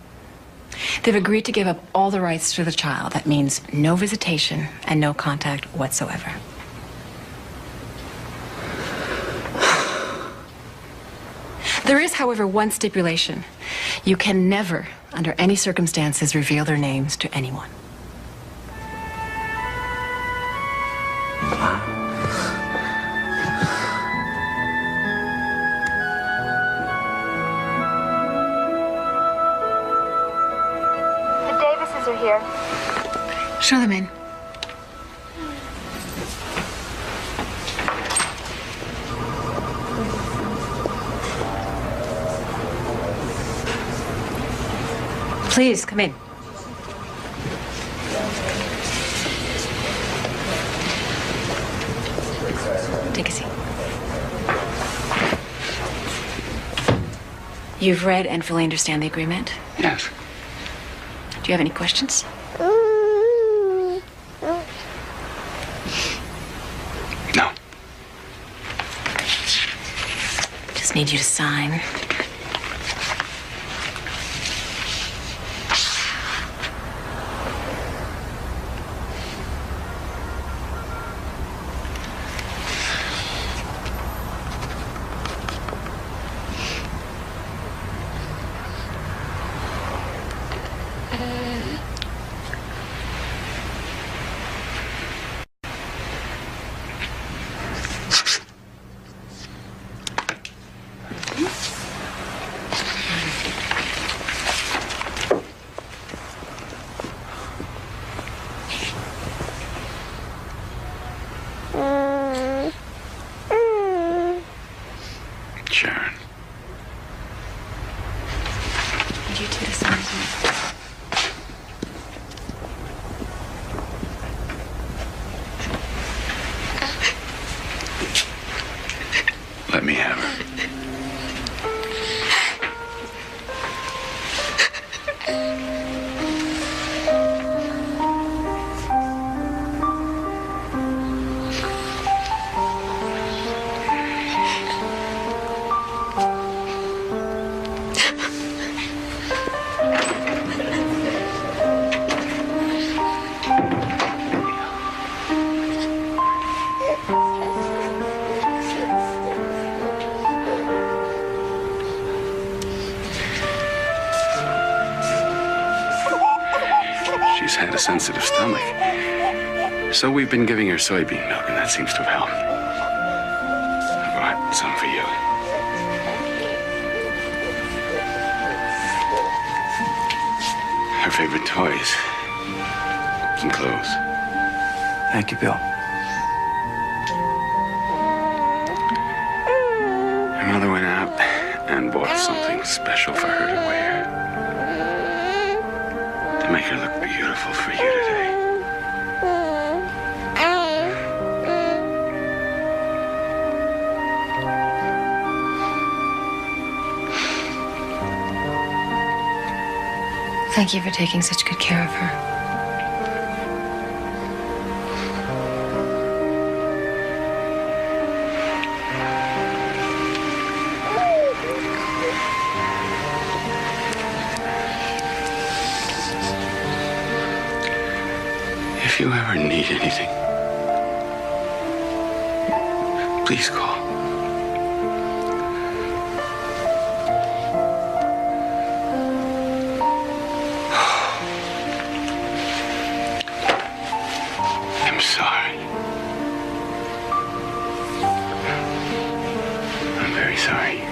They've agreed to give up all the rights to the child. That means no visitation and no contact whatsoever. There is, however, one stipulation. You can never, under any circumstances, reveal their names to anyone. The Davises are here. Show them in. Please, come in. Take a seat. You've read and fully understand the agreement? Yes. Do you have any questions? No. Just need you to sign. sensitive stomach. So we've been giving her soybean milk, and that seems to have helped. I brought some for you. Her favorite toys. Some clothes. Thank you, Bill. Her mother went out and bought something special for her to wear. To make her look beautiful for you today. Thank you for taking such good care of her. If you ever need anything, please call. I'm sorry. I'm very sorry.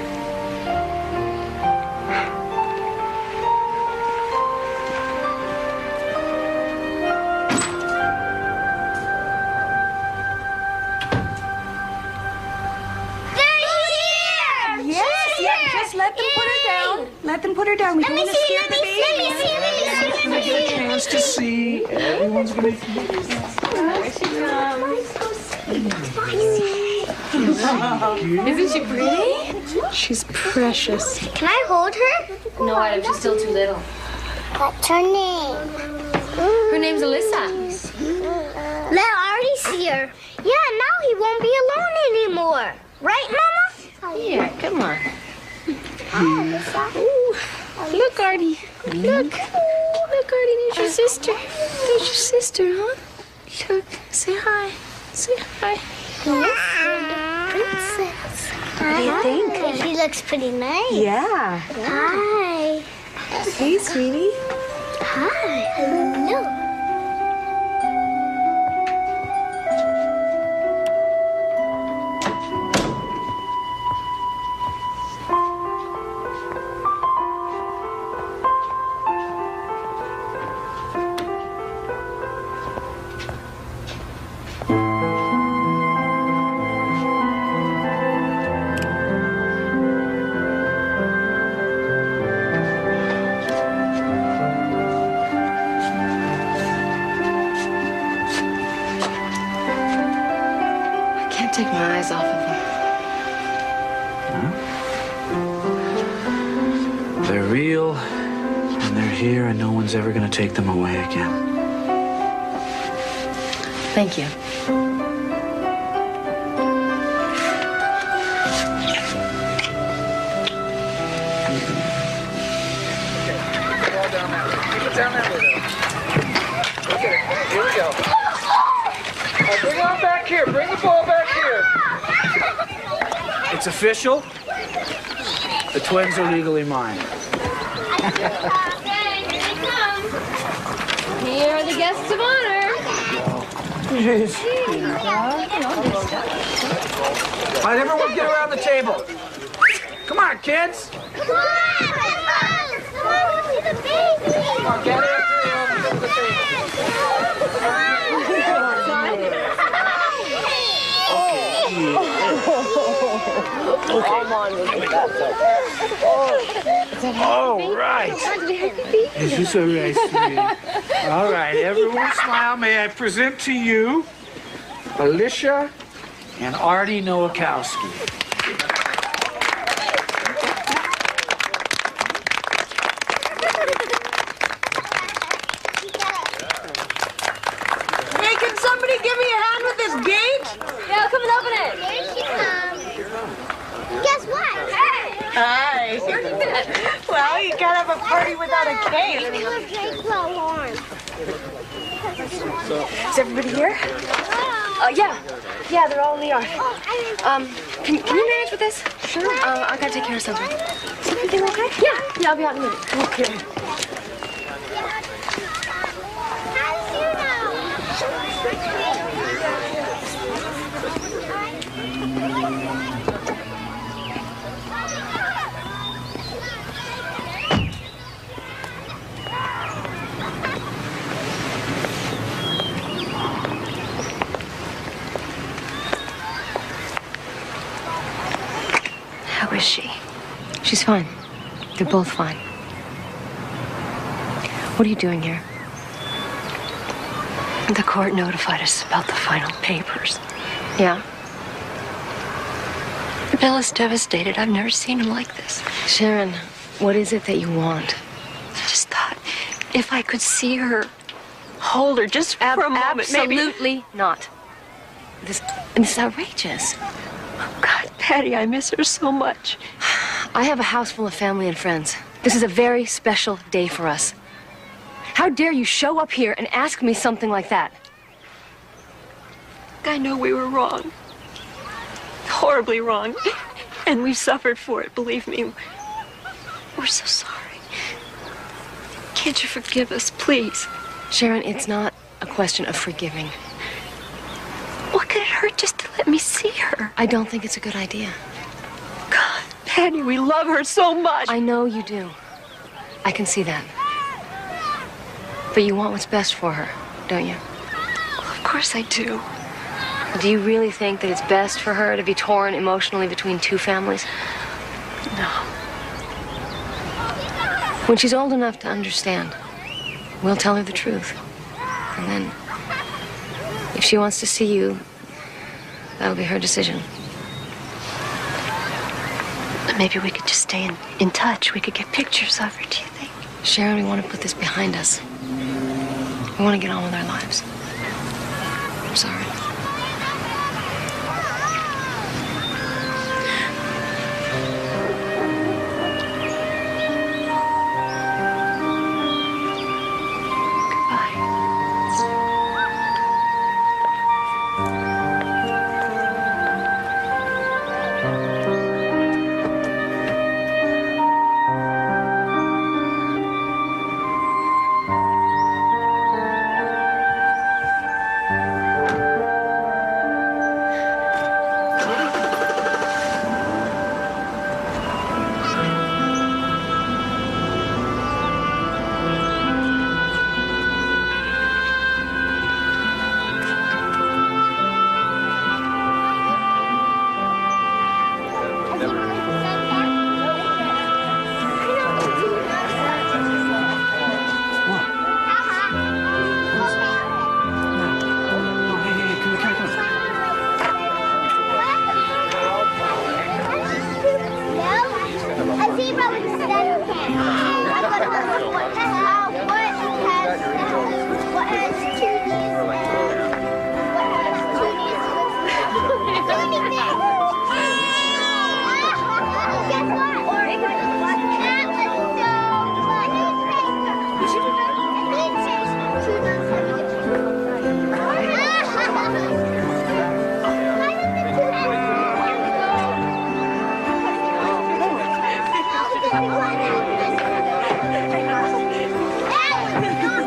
Let them put her down. We don't want to scare the baby. Let me get a chance to see. Everyone's gonna. Isn't she pretty? She's precious. Can I hold her? No, Adam, she's still too little. What's her name? Her name's Alyssa. Let Artie see her. Yeah, now he won't be alone anymore. Right, Mama? Here, come on. Look, Artie. Look. Look, Artie, there's your sister. There's your sister, huh? Look, say hi. Say hi. Princess. What do you think? She looks pretty nice. Yeah. Hi. Hey, sweetie. Hi. Hello. Take my eyes off of them. They're real, and they're here, and no one's ever going to take them away again. Thank you. Here we go. Bring it on back here. Bring the ball back here. It's official. The twins are legally mine. Here are the guests of honor. All right, everyone get around the table. Come on, kids. Come on, see the baby. Come on, get after the table. Come on, All right. Is this all right, sweetie? All right, everyone smile. May I present to you Alicia and Artie Nowakowski. Hey, can somebody give me a hand with this gate? Yeah, come and open it. Here she comes. Guess what? Hey! Hi. Well, you can't have a party without a cake. Is everybody here? Yeah. Yeah, they're all in the yard. Can you manage with this? Sure. I gotta take care of something. Is everything okay? Yeah, I'll be out in a minute. Okay. How is she? She's fine. They're both fine. What are you doing here? The court notified us about the final papers. Yeah? Bill is devastated. I've never seen him like this. Sharon, what is it that you want? I just thought if I could see her, hold her just for a moment, maybe. Absolutely not. This is outrageous. Oh, God, Patty, I miss her so much. I have a house full of family and friends. This is a very special day for us. How dare you show up here and ask me something like that? I know we were wrong. Horribly wrong. And we suffered for it, believe me. We're so sorry. Can't you forgive us, please? Sharon, it's not a question of forgiving. What could it hurt just to let me see her? I don't think it's a good idea. God, Patty, we love her so much. I know you do. I can see that. But you want what's best for her, don't you? Well, of course I do. Do you really think that it's best for her to be torn emotionally between two families? No. When she's old enough to understand, we'll tell her the truth. And then, if she wants to see you, that'll be her decision. Maybe we could just stay in touch. We could get pictures of her, do you think? Sharon, we want to put this behind us. We want to get on with our lives. I'm sorry.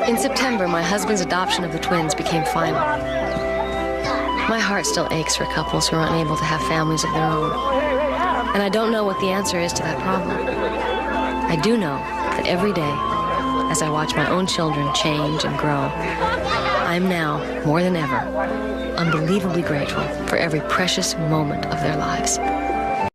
In September, my husband's adoption of the twins became final. My heart still aches for couples who are unable to have families of their own. And I don't know what the answer is to that problem. I do know that every day, as I watch my own children change and grow, I'm now, more than ever, unbelievably grateful for every precious moment of their lives.